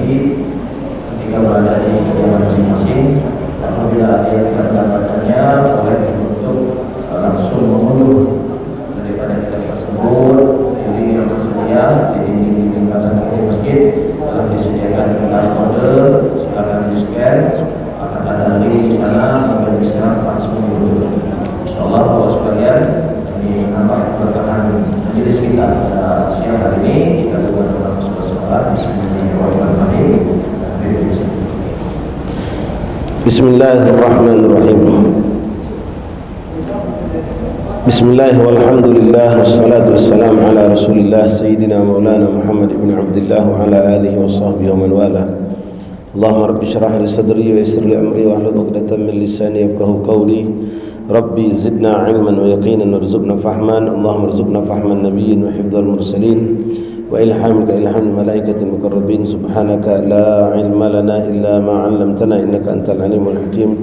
tadi ketika berada di kediaman masing-masing, apabila ada yang mendapatkannya boleh untuk langsung mengunduh daripada kitab tersebut. Jadi yang tersedia di dinding kanan kiri masjid telah disediakan QR kode, silakan di scan, akan ada link di sana yang bisa langsung mengunduh. Insyaallah Bapak sekalian, ini nampak bertahan majelis kita pada siang hari ini. Kita doakan dalam sebuah Bismillahirrahmanirrahim. Bismillahirrahmanirrahim. Bismillah walhamdulillah wassalatu wassalamu ala rasulillah sayyidina maulana Muhammad ibn Abdullah wa ala alihi wa sahbihi wa man wala. Allahumma rabbi shrah li sadri wa yassir li amri wa hlul 'uqdatam min lisani yafqahu qawli. Rabbi zidna 'ilman wa yaqinan warzuqna fahman. Allahumma arzuqna fahman nabiyyin wa hifdzal mursalin wa ilhamka ilhamul malaikatil muqarrabin. Subhanaka la 'ilma lana illa ma 'allamtana innaka antal alimul hakim.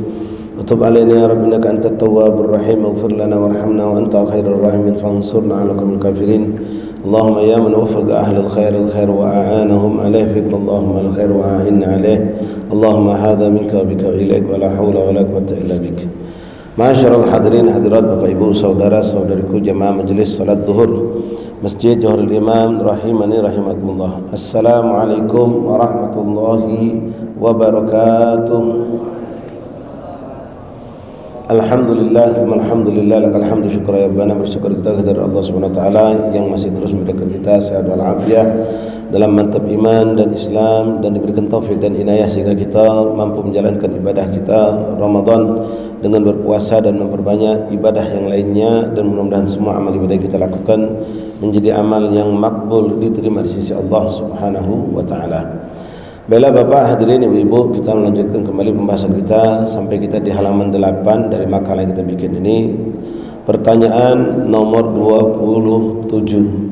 وتب علينا يا رب إنك أنت التواب الرحيم واغفر لنا وارحمنا وأنت خير الراحمين فانصرنا على القوم الكافرين. اللهم يا من وفق أهل الخير وأعانهم عليه فقل اللهم الخير وأعنا عليه. اللهم هذا منك وبك وإليك ولا حول ولا قوة إلا بك. Masyarul hadirin hadirat Bapak Ibu saudara saudariku jamaah majelis salat zuhur Masjid Johorul Imam rahimani rahimakumullah. Assalamualaikum warahmatullahi wabarakatuh. Alhamdulillah, alhamdulillah, lakal hamdu syukur ya Rabbana. Bersyukur kita kepada Allah Subhanahu wa taala yang masih terus memberikan kita sehat wal afiat dalam mantap iman dan Islam, dan diberikan taufik dan inayah sehingga kita mampu menjalankan ibadah kita Ramadan dengan berpuasa dan memperbanyak ibadah yang lainnya, dan mudah-mudahan semua amal ibadah kita lakukan menjadi amal yang makbul, diterima di sisi Allah Subhanahu wa taala. Baiklah Bapak hadirin Ibu-ibu, kita melanjutkan kembali pembahasan kita sampai kita di halaman 8 dari makalah yang kita bikin ini. Pertanyaan nomor 27.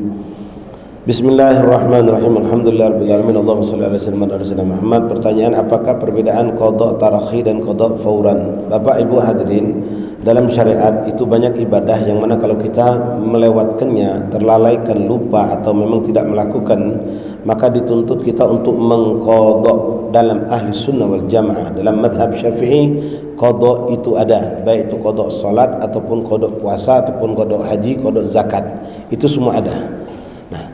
Bismillahirrahmanirrahim. Alhamdulillahirabbil alamin. Allahumma shalli ala sayyidina Muhammad. Pertanyaan, apakah perbedaan qada tarakhi dan qada fauran? Bapak Ibu hadirin, dalam syariat itu banyak ibadah yang mana kalau kita melewatkannya, terlalaikan, lupa atau memang tidak melakukan, maka dituntut kita untuk mengqadha. Dalam ahli sunnah wal jamaah, dalam madhab syafi'i, qadha itu ada, baik itu qadha salat ataupun qadha puasa ataupun qadha haji, qadha zakat, itu semua ada. Nah,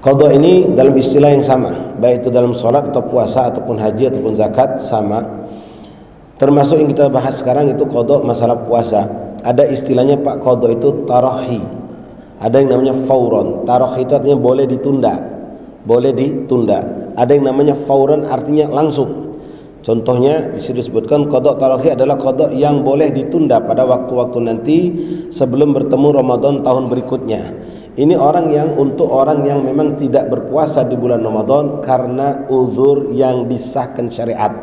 qadha ini dalam istilah yang sama, baik itu dalam salat atau puasa ataupun haji ataupun zakat sama. Termasuk yang kita bahas sekarang itu qadha masalah puasa. Ada istilahnya Pak, qadha itu tarahi, ada yang namanya fauron. Tarahi itu artinya boleh ditunda, boleh ditunda. Ada yang namanya fauran, artinya langsung. Contohnya di sini disebutkan qada tarakhi adalah qada yang boleh ditunda pada waktu-waktu nanti sebelum bertemu Ramadan tahun berikutnya. Ini untuk orang yang memang tidak berpuasa di bulan Ramadan karena uzur yang disahkan syariat.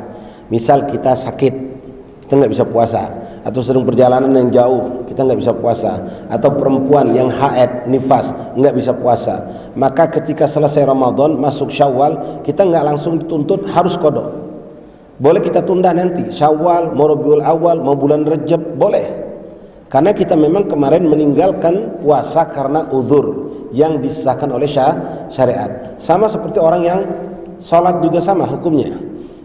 Misal kita sakit, kita nggak bisa puasa, atau sedang perjalanan yang jauh, kita nggak bisa puasa, atau perempuan yang haid, nifas, nggak bisa puasa. Maka ketika selesai Ramadan, masuk Syawal, kita nggak langsung dituntut harus qada. Boleh kita tunda nanti, Syawal, mau Rabiul Awal, mau bulan Rajab, boleh. Karena kita memang kemarin meninggalkan puasa karena uzur yang disahkan oleh syariat. Sama seperti orang yang sholat juga sama hukumnya.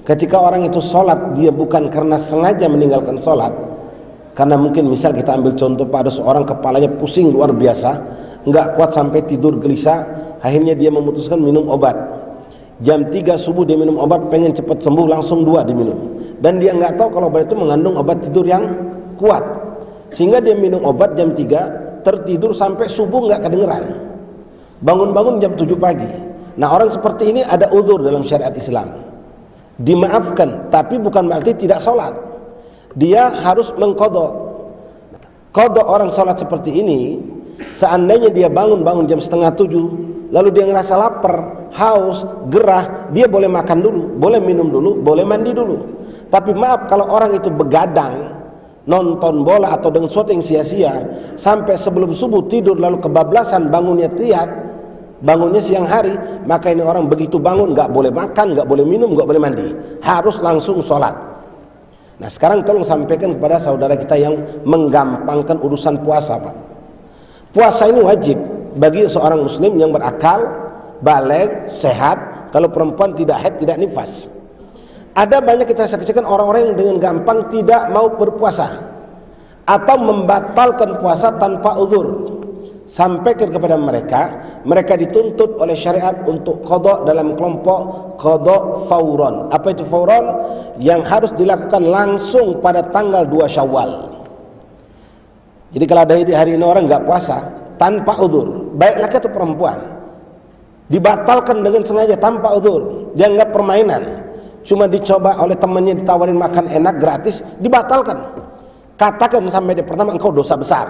Ketika orang itu sholat, dia bukan karena sengaja meninggalkan sholat, karena mungkin misal kita ambil contoh pada seorang kepalanya pusing luar biasa, nggak kuat sampai tidur gelisah, akhirnya dia memutuskan minum obat. Jam 3 subuh dia minum obat, pengen cepat sembuh, langsung 2 diminum. Dan dia nggak tahu kalau obat itu mengandung obat tidur yang kuat, sehingga dia minum obat jam 3, tertidur sampai subuh nggak kedengeran, bangun-bangun jam 7 pagi. Nah, orang seperti ini ada uzur dalam syariat Islam, dimaafkan, tapi bukan berarti tidak sholat. Dia harus mengqadha. Qadha orang sholat seperti ini, seandainya dia bangun jam 6:30, lalu dia ngerasa lapar, haus, gerah, dia boleh makan dulu, boleh minum dulu, boleh mandi dulu. Tapi maaf, kalau orang itu begadang, nonton bola atau dengan sesuatu yang sia-sia, sampai sebelum subuh tidur lalu kebablasan, bangunnya siang hari, maka ini orang begitu bangun nggak boleh makan, nggak boleh minum, nggak boleh mandi, harus langsung sholat. Nah, sekarang tolong sampaikan kepada saudara kita yang menggampangkan urusan puasa, Pak. Puasa ini wajib bagi seorang muslim yang berakal, baligh, sehat, kalau perempuan tidak haid, tidak nifas. Ada banyak kita saksikan orang-orang yang dengan gampang tidak mau berpuasa atau membatalkan puasa tanpa uzur. Sampaikan kepada mereka dituntut oleh syariat untuk qada dalam kelompok qada fauron. Apa itu fauron? Yang harus dilakukan langsung pada tanggal 2 Syawal. Jadi kalau ada hari ini orang enggak puasa tanpa uzur, baik laki atau perempuan, dibatalkan dengan sengaja tanpa uzur, dianggap permainan, cuma dicoba oleh temannya, ditawarin makan enak gratis, dibatalkan. Katakan sampai di pertama, engkau dosa besar,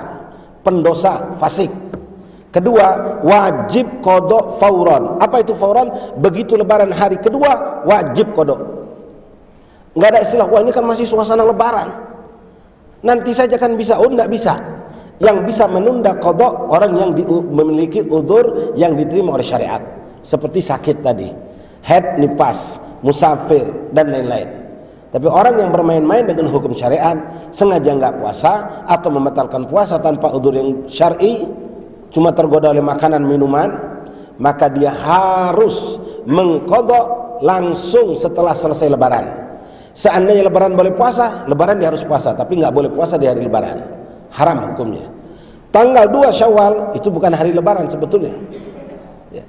pendosa, fasik. Kedua, wajib qada fauran. Apa itu fauran? Begitu lebaran hari kedua, wajib qada. Enggak ada istilah, wah ini kan masih suasana lebaran, nanti saja kan bisa. Oh, enggak bisa. Yang bisa menunda qada orang yang memiliki uzur yang diterima oleh syariat, seperti sakit tadi, haid, nifas, musafir, dan lain-lain. Tapi orang yang bermain-main dengan hukum syariat, sengaja enggak puasa atau membatalkan puasa tanpa uzur yang syar'i, cuma tergoda oleh makanan minuman, maka dia harus mengqada langsung setelah selesai lebaran. Seandainya lebaran boleh puasa, lebaran dia harus puasa, tapi enggak boleh puasa di hari lebaran. Haram hukumnya. Tanggal 2 Syawal itu bukan hari lebaran sebetulnya.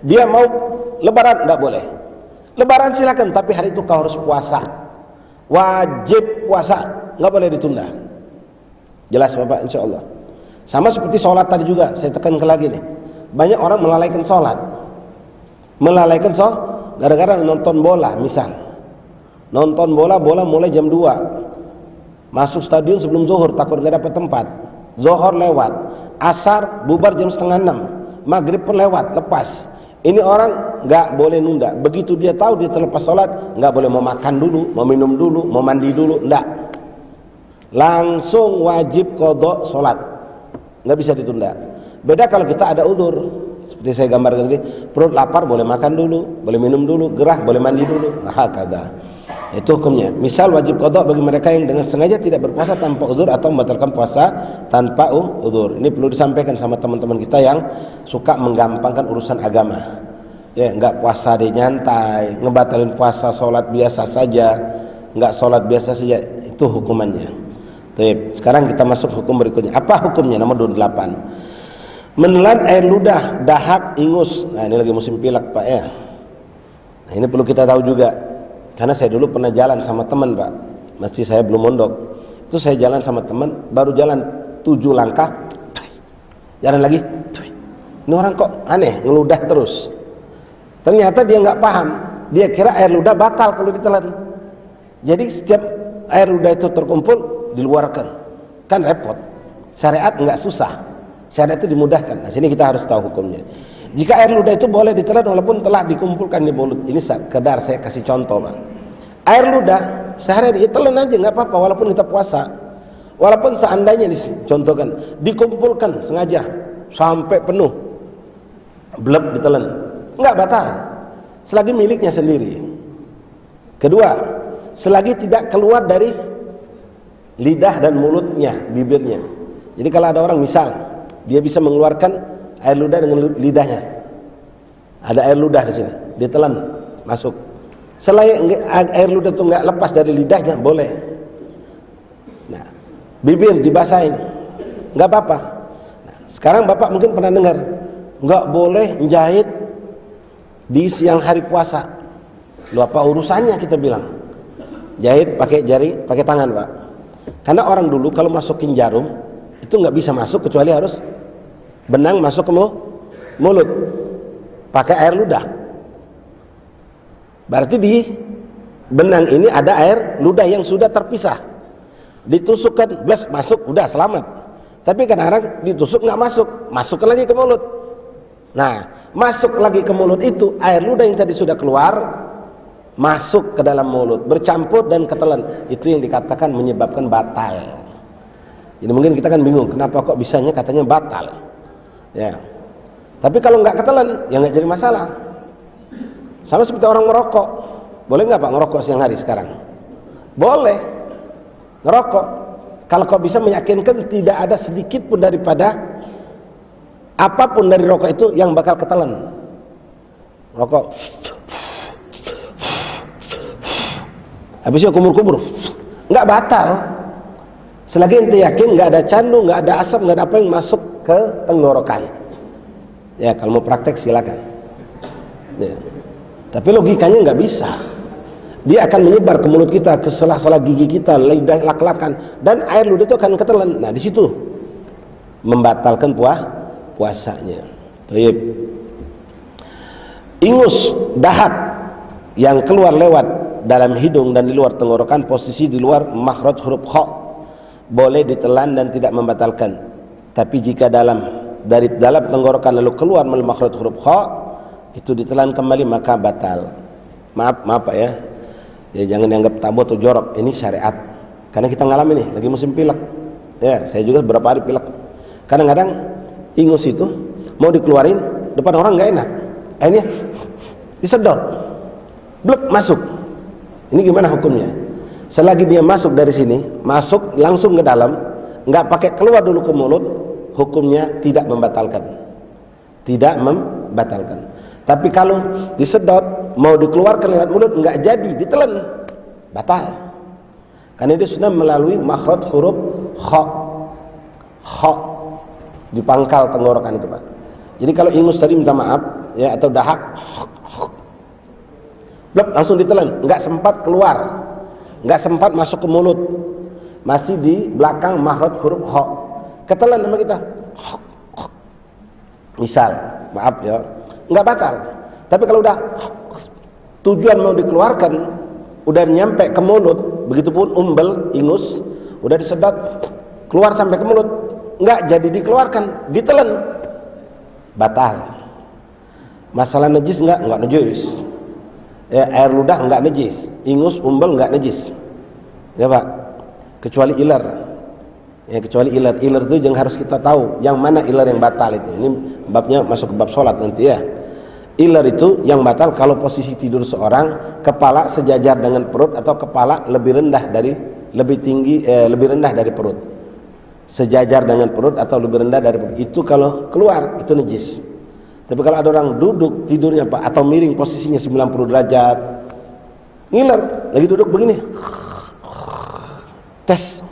Dia mau lebaran enggak boleh. Lebaran silakan, tapi hari itu kau harus puasa. Wajib puasa, enggak boleh ditunda. Jelas Bapak, insyaallah. Sama seperti sholat tadi juga, saya tekankan lagi nih. Banyak orang melalaikan sholat. Melalaikan sholat gara-gara nonton bola, misal. Nonton bola mulai jam 2. Masuk stadion sebelum zuhur, takut nggak dapat tempat. Zuhur lewat, asar bubar jam 5:30, maghrib pun lewat, lepas. Ini orang nggak boleh nunda. Begitu dia tahu dia terlepas sholat, nggak boleh mau makan dulu, mau minum dulu, mau mandi dulu, enggak. Langsung wajib qada sholat, nggak bisa ditunda. Beda kalau kita ada uzur, seperti saya gambarkan tadi, perut lapar boleh makan dulu, boleh minum dulu, gerah boleh mandi dulu, hakadha. Itu hukumnya. Misal wajib qada bagi mereka yang dengan sengaja tidak berpuasa tanpa uzur atau membatalkan puasa tanpa uzur. Ini perlu disampaikan sama teman-teman kita yang suka menggampangkan urusan agama. Ya, enggak puasa dia nyantai, ngebatalin puasa, sholat biasa saja, enggak sholat biasa saja, itu hukumannya. Baik, sekarang kita masuk hukum berikutnya. Apa hukumnya? Nomor 28. Menelan air ludah, dahak, ingus. Nah, ini lagi musim pilek, Pak ya. Nah, ini perlu kita tahu juga. Karena saya dulu pernah jalan sama teman, Pak. Mesti saya belum mondok. Itu saya jalan sama teman, baru jalan 7 langkah, jalan lagi. Ini orang kok aneh, ngeludah terus. Ternyata dia nggak paham. Dia kira air ludah batal kalau ditelan. Jadi setiap air ludah itu terkumpul, diluarkan. Kan repot. Syariat nggak susah. Syariat itu dimudahkan. Nah, sini kita harus tahu hukumnya. Jika air ludah itu boleh ditelan walaupun telah dikumpulkan di mulut. Ini sekedar saya kasih contoh, Bang. Air ludah sehari ditelan aja nggak apa-apa walaupun kita puasa. Walaupun seandainya dicontohkan dikumpulkan sengaja sampai penuh, bleb ditelan, nggak batal selagi miliknya sendiri. Kedua, selagi tidak keluar dari lidah dan mulutnya, bibirnya. Jadi kalau ada orang misal dia bisa mengeluarkan air ludah dengan lidahnya, ada air ludah di sini, ditelan masuk. Selain air ludah itu nggak lepas dari lidahnya, boleh. Nah, bibir dibasahin, nggak apa-apa. Nah, sekarang Bapak mungkin pernah dengar, nggak boleh menjahit di siang hari puasa. Lu apa urusannya kita bilang? Jahit pakai jari, pakai tangan, Pak. Karena orang dulu kalau masukin jarum itu nggak bisa masuk kecuali harus benang masuk ke mulut pakai air ludah. Berarti di benang ini ada air ludah yang sudah terpisah. Ditusukkan, blast masuk, udah selamat. Tapi kadang-kadang ditusuk nggak masuk, masuk lagi ke mulut. Nah, masuk lagi ke mulut itu air ludah yang tadi sudah keluar masuk ke dalam mulut, bercampur dan ketelan. Itu yang dikatakan menyebabkan batal. Jadi mungkin kita kan bingung, kenapa kok bisanya katanya batal? Ya, tapi kalau nggak ketelan, ya nggak jadi masalah. Sama seperti orang merokok, boleh nggak Pak ngerokok siang hari sekarang? Boleh ngerokok, kalau kau bisa meyakinkan tidak ada sedikit pun daripada apapun dari rokok itu yang bakal ketelan. Rokok, Habis itu kumur-kumur, nggak batal. Selagi ente yakin nggak ada candu, nggak ada asap, nggak ada apa yang masuk ke tenggorokan. Ya kalau mau praktek silakan. Ya. Tapi logikanya nggak bisa. Dia akan menyebar ke mulut kita, ke sela-sela gigi kita, lidah, lak-lakan, dan air ludah itu akan ketelan. Nah di situ membatalkan puasanya. Baik. Ingus, dahat yang keluar lewat dalam hidung dan di luar tenggorokan, posisi di luar makhraj huruf kha, boleh ditelan dan tidak membatalkan. Tapi jika dari dalam tenggorokan lalu keluar melalui makhraj huruf kha, itu ditelan kembali maka batal. Maaf Pak ya. Ya jangan dianggap tabu atau jorok, ini syariat. Karena kita ngalamin nih, lagi musim pilek. Ya, saya juga beberapa hari pilek. Kadang-kadang ingus itu mau dikeluarin depan orang nggak enak. Akhirnya disedot, blek masuk. Ini gimana hukumnya? Selagi dia masuk dari sini, masuk langsung ke dalam, nggak pakai keluar dulu ke mulut, hukumnya tidak membatalkan. Tidak membatalkan. Tapi kalau disedot mau dikeluarkan lewat mulut nggak jadi, ditelan, batal. Karena dia sudah melalui makhraj huruf kha di pangkal tenggorokan itu Pak. Jadi kalau ingus tadi minta maaf ya, atau dahak blep, langsung ditelan, nggak sempat keluar, nggak sempat masuk ke mulut, masih di belakang makhraj huruf kha, ketelan sama kita. Misal maaf ya, nggak batal. Tapi kalau udah tujuan mau dikeluarkan, udah nyampe ke mulut, begitupun umbel, ingus, udah disedot, keluar sampai ke mulut, nggak jadi dikeluarkan, ditelan, batal. Masalah najis nggak najis. Ya, air ludah nggak najis, ingus, umbel nggak najis. Ya Pak, kecuali iler. Ya, kecuali iler. Iler itu yang harus kita tahu, yang mana iler yang batal itu. Ini babnya masuk ke bab sholat nanti ya. Iler itu yang batal kalau posisi tidur seorang, kepala sejajar dengan perut atau kepala lebih rendah dari lebih rendah dari perut. Sejajar dengan perut atau lebih rendah dari perut. Itu kalau keluar itu najis. Tapi kalau ada orang duduk tidurnya Pak atau miring posisinya 90 derajat, ngiler, lagi duduk begini. Tes.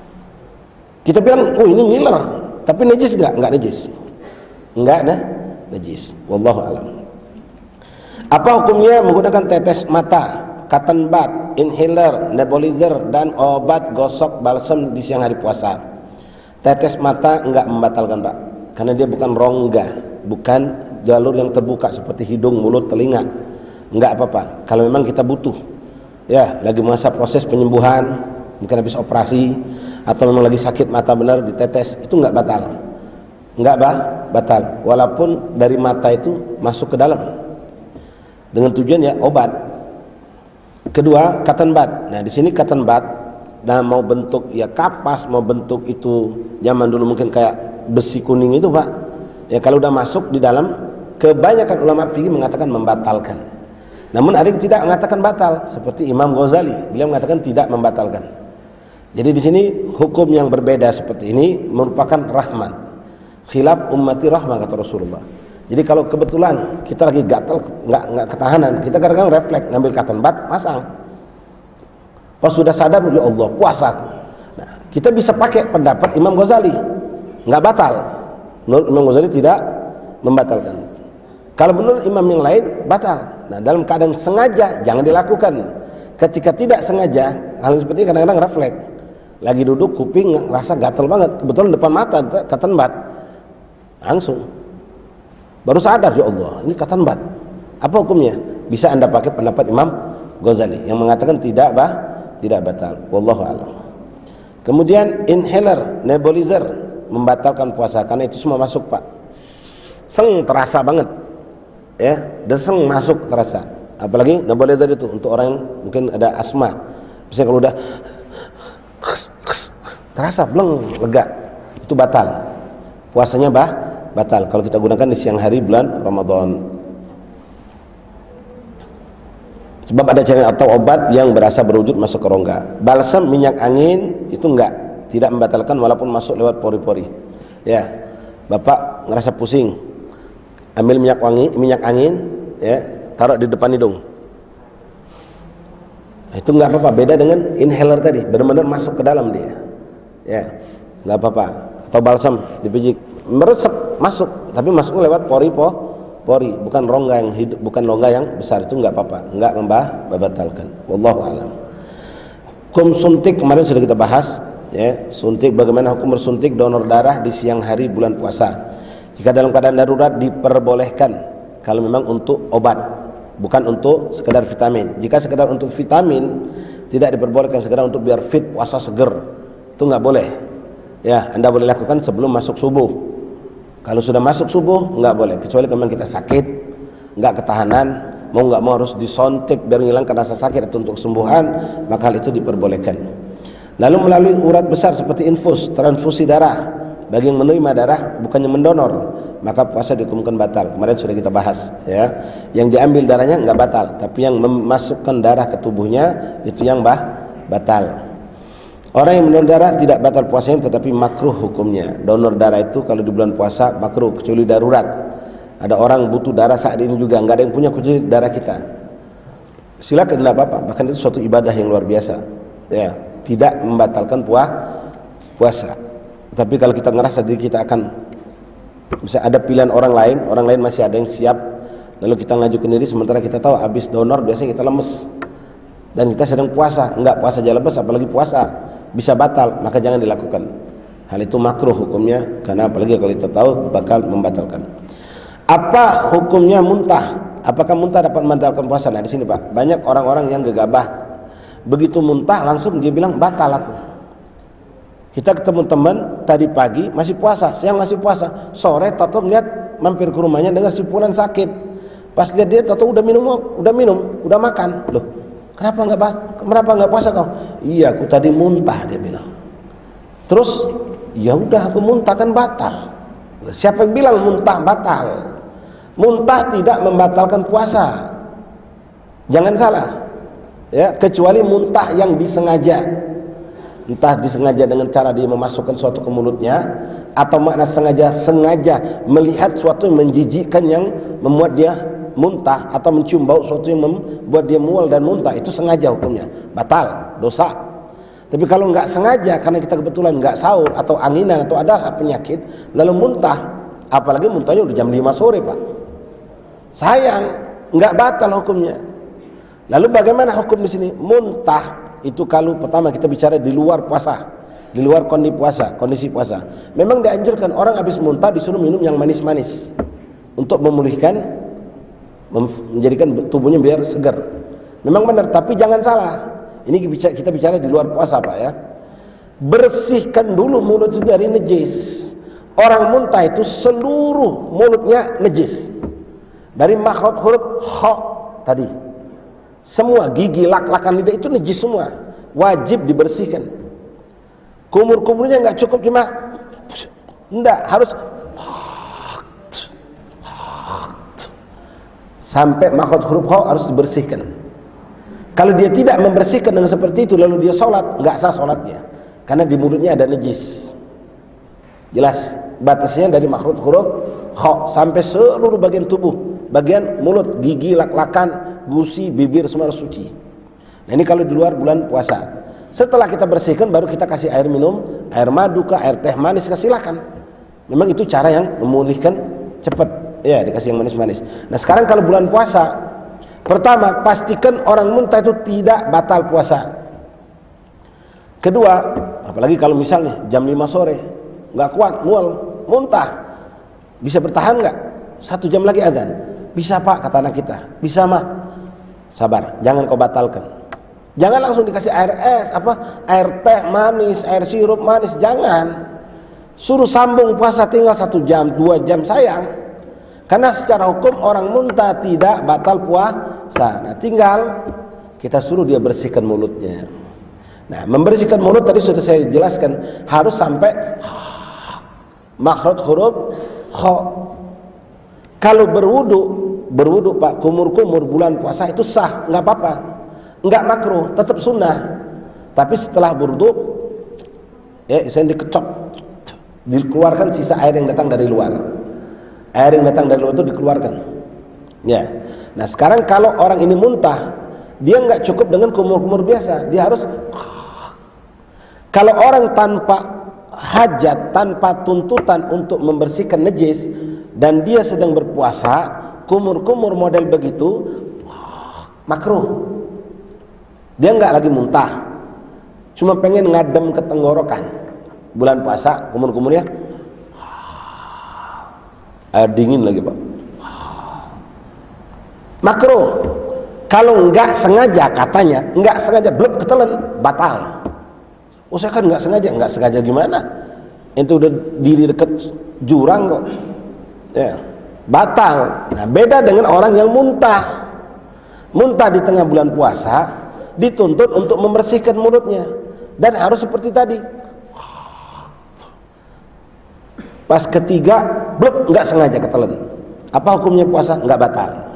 Kita bilang, "Oh, ini ngiler." Tapi najis enggak? Enggak najis. Enggak ada najis. Wallahu a'lam. Apa hukumnya menggunakan tetes mata, cotton bud, inhaler, nebulizer, dan obat gosok balsam di siang hari puasa? Tetes mata enggak membatalkan Pak, karena dia bukan rongga, bukan jalur yang terbuka seperti hidung, mulut, telinga. Enggak apa-apa. Kalau memang kita butuh, ya lagi masa proses penyembuhan, mungkin habis operasi, atau memang lagi sakit mata benar ditetes, itu enggak batal. Enggak batal. Walaupun dari mata itu masuk ke dalam. Dengan tujuan ya obat. Kedua, cotton bud. Nah, di sini cotton bud, nah mau bentuk ya kapas, mau bentuk itu zaman dulu mungkin kayak besi kuning itu Pak. Ya kalau udah masuk di dalam, kebanyakan ulama fikih mengatakan membatalkan. Namun ada yang tidak mengatakan batal, seperti Imam Ghazali, beliau mengatakan tidak membatalkan. Jadi di sini hukum yang berbeda seperti ini merupakan rahmat. Khilaf ummati rahmah kata Rasulullah. Jadi kalau kebetulan kita lagi gatal, nggak ketahanan, kita kadang-kadang refleks ngambil cotton bud, masang. Pas sudah sadar, ya Allah, puasa. Nah, kita bisa pakai pendapat Imam Ghazali, nggak batal. Menurut Imam Ghazali tidak membatalkan. Kalau menurut imam yang lain batal. Nah, dalam keadaan sengaja jangan dilakukan. Ketika tidak sengaja, hal seperti ini kadang-kadang refleks. Lagi duduk, kuping ngerasa gatal banget, kebetulan depan mata cotton bud, langsung. Baru sadar, ya Allah, ini cotton bud. Apa hukumnya? Bisa Anda pakai pendapat Imam Ghazali yang mengatakan tidak batal. Wallahu a'lam. Kemudian inhaler, nebulizer membatalkan puasa karena itu semua masuk Pak. Seng terasa banget. Ya, deseng masuk terasa. Apalagi nebulizer itu untuk orang yang mungkin ada asma. Misalnya kalau udah terasa bleng, lega, itu batal. Puasanya batal kalau kita gunakan di siang hari bulan Ramadan. Sebab ada cairan atau obat yang berasa berwujud masuk ke rongga. Balsam, minyak angin itu tidak membatalkan walaupun masuk lewat pori-pori. Ya, Bapak ngerasa pusing, ambil minyak angin, ya, taruh di depan hidung. Itu nggak apa-apa, beda dengan inhaler tadi, benar-benar masuk ke dalam dia. Ya, nggak apa-apa. Atau balsam dipijik, meresap masuk, tapi masuknya lewat pori, bukan rongga yang hidup, bukan rongga yang besar, itu nggak apa-apa, nggak membatalkan. Wallahu a'lam. Hukum suntik kemarin sudah kita bahas, ya, suntik, bagaimana hukum bersuntik donor darah di siang hari bulan puasa. Jika dalam keadaan darurat diperbolehkan kalau memang untuk obat, bukan untuk sekedar vitamin. Jika sekedar untuk vitamin tidak diperbolehkan, sekedar untuk biar fit puasa seger, itu nggak boleh. Ya, Anda boleh lakukan sebelum masuk subuh. Kalau sudah masuk subuh nggak boleh, kecuali memang kita sakit, nggak ketahanan, mau nggak mau harus disontik biar menghilangkan rasa sakit atau untuk kesembuhan, maka hal itu diperbolehkan. Lalu melalui urat besar seperti infus, transfusi darah bagi yang menerima darah bukannya mendonor, maka puasa dihukumkan batal. Kemarin sudah kita bahas, ya. Yang diambil darahnya nggak batal, tapi yang memasukkan darah ke tubuhnya itu yang batal. Orang yang mendonor darah tidak batal puasanya, tetapi makruh hukumnya. Donor darah itu kalau di bulan puasa makruh, kecuali darurat. Ada orang butuh darah saat ini juga, nggak ada yang punya kecuali darah kita. Silakan, tidak apa-apa. Bahkan itu suatu ibadah yang luar biasa. Ya, tidak membatalkan puasa. Tapi kalau kita ngerasa diri kita akan bisa ada pilihan orang lain masih ada yang siap, lalu kita ngajukan diri, sementara kita tahu habis donor biasanya kita lemes dan kita sedang puasa, enggak puasa aja lemes, apalagi puasa bisa batal, maka jangan dilakukan. Hal itu makruh hukumnya, karena apalagi kalau kita tahu bakal membatalkan. Apa hukumnya muntah? Apakah muntah dapat membatalkan puasa? Nah, di sini Pak, banyak orang-orang yang gegabah. Begitu muntah langsung dia bilang batal aku. Kita ketemu teman tadi pagi masih puasa, siang masih puasa, sore tato lihat mampir ke rumahnya dengar si fulan sakit. Pas lihat dia tato udah minum, udah makan. Loh, kenapa nggak puasa kau? Iya, aku tadi muntah, dia bilang. Terus ya udah aku muntah kan batal. Siapa yang bilang muntah batal? Muntah tidak membatalkan puasa. Jangan salah. Ya, kecuali muntah yang disengaja. Entah disengaja dengan cara dia memasukkan sesuatu ke mulutnya, atau makna sengaja melihat sesuatu yang menjijikkan yang membuat dia muntah, atau mencium bau sesuatu yang membuat dia mual dan muntah, itu sengaja hukumnya batal, dosa. Tapi kalau nggak sengaja karena kita kebetulan nggak sahur atau anginan atau ada penyakit lalu muntah, apalagi muntahnya udah jam 5 sore Pak, sayang, nggak batal hukumnya. Lalu bagaimana hukum di sini? Muntah itu kalau pertama kita bicara di luar puasa, di luar kondisi puasa. Memang dianjurkan orang habis muntah disuruh minum yang manis-manis untuk memulihkan, menjadikan tubuhnya biar segar. Memang benar, tapi jangan salah. Ini kita bicara di luar puasa Pak, ya. Bersihkan dulu mulut itu dari najis. Orang muntah itu seluruh mulutnya najis. Dari makhraj huruf ha tadi, semua gigi, lak-lakan lidah itu najis semua, wajib dibersihkan. Kumur-kumurnya nggak cukup cuma enggak, harus sampai makhraj huruf ha harus dibersihkan. Kalau dia tidak membersihkan dengan seperti itu lalu dia sholat, nggak sah sholatnya, karena di mulutnya ada najis. Jelas batasnya dari makhraj huruf ha sampai seluruh bagian tubuh, bagian mulut, gigi, lak-lakan, gusi, bibir, semua harus suci. Nah, ini kalau di luar bulan puasa. Setelah kita bersihkan baru kita kasih air minum, air madu kah, air teh manis, silakan. Memang itu cara yang memulihkan cepat, ya, dikasih yang manis-manis. Nah, sekarang kalau bulan puasa, pertama pastikan orang muntah itu tidak batal puasa. Kedua, apalagi kalau misalnya jam 5 sore nggak kuat, mual, muntah, bisa bertahan nggak? 1 jam lagi adzan. Bisa Pak, kata anak kita. Bisa mah. Sabar, jangan kau batalkan. Jangan langsung dikasih air es, air teh manis, air sirup manis, jangan. Suruh sambung puasa tinggal 1 jam, 2 jam, sayang. Karena secara hukum orang muntah tidak batal puasa. Nah, tinggal kita suruh dia bersihkan mulutnya. Nah, membersihkan mulut tadi sudah saya jelaskan, harus sampai makhraj huruf kha. Kalau berwudu Pak, kumur-kumur bulan puasa itu sah, nggak apa-apa, nggak makruh, tetap sunnah. Tapi setelah berwudu, ya, saya dikecok, dikeluarkan sisa air yang datang dari luar. Air yang datang dari luar itu dikeluarkan. Ya. Nah, sekarang kalau orang ini muntah Dia nggak cukup dengan kumur-kumur biasa, dia harus. Kalau orang tanpa hajat, tanpa tuntutan untuk membersihkan najis, dan dia sedang berpuasa, kumur-kumur model begitu, makruh. Dia nggak lagi muntah, cuma pengen ngadem ke tenggorokan. Bulan puasa, kumur-kumurnya air dingin lagi Pak, makruh. Kalau nggak sengaja, katanya nggak sengaja, blub ketelan, batal. Oh saya kan nggak sengaja gimana? Itu udah diri dekat jurang kok, ya batal. Nah beda dengan orang yang muntah di tengah bulan puasa, dituntut untuk membersihkan mulutnya, dan harus seperti tadi. Pas ketiga, blub, nggak sengaja ketelan. Apa hukumnya puasa? Nggak batal.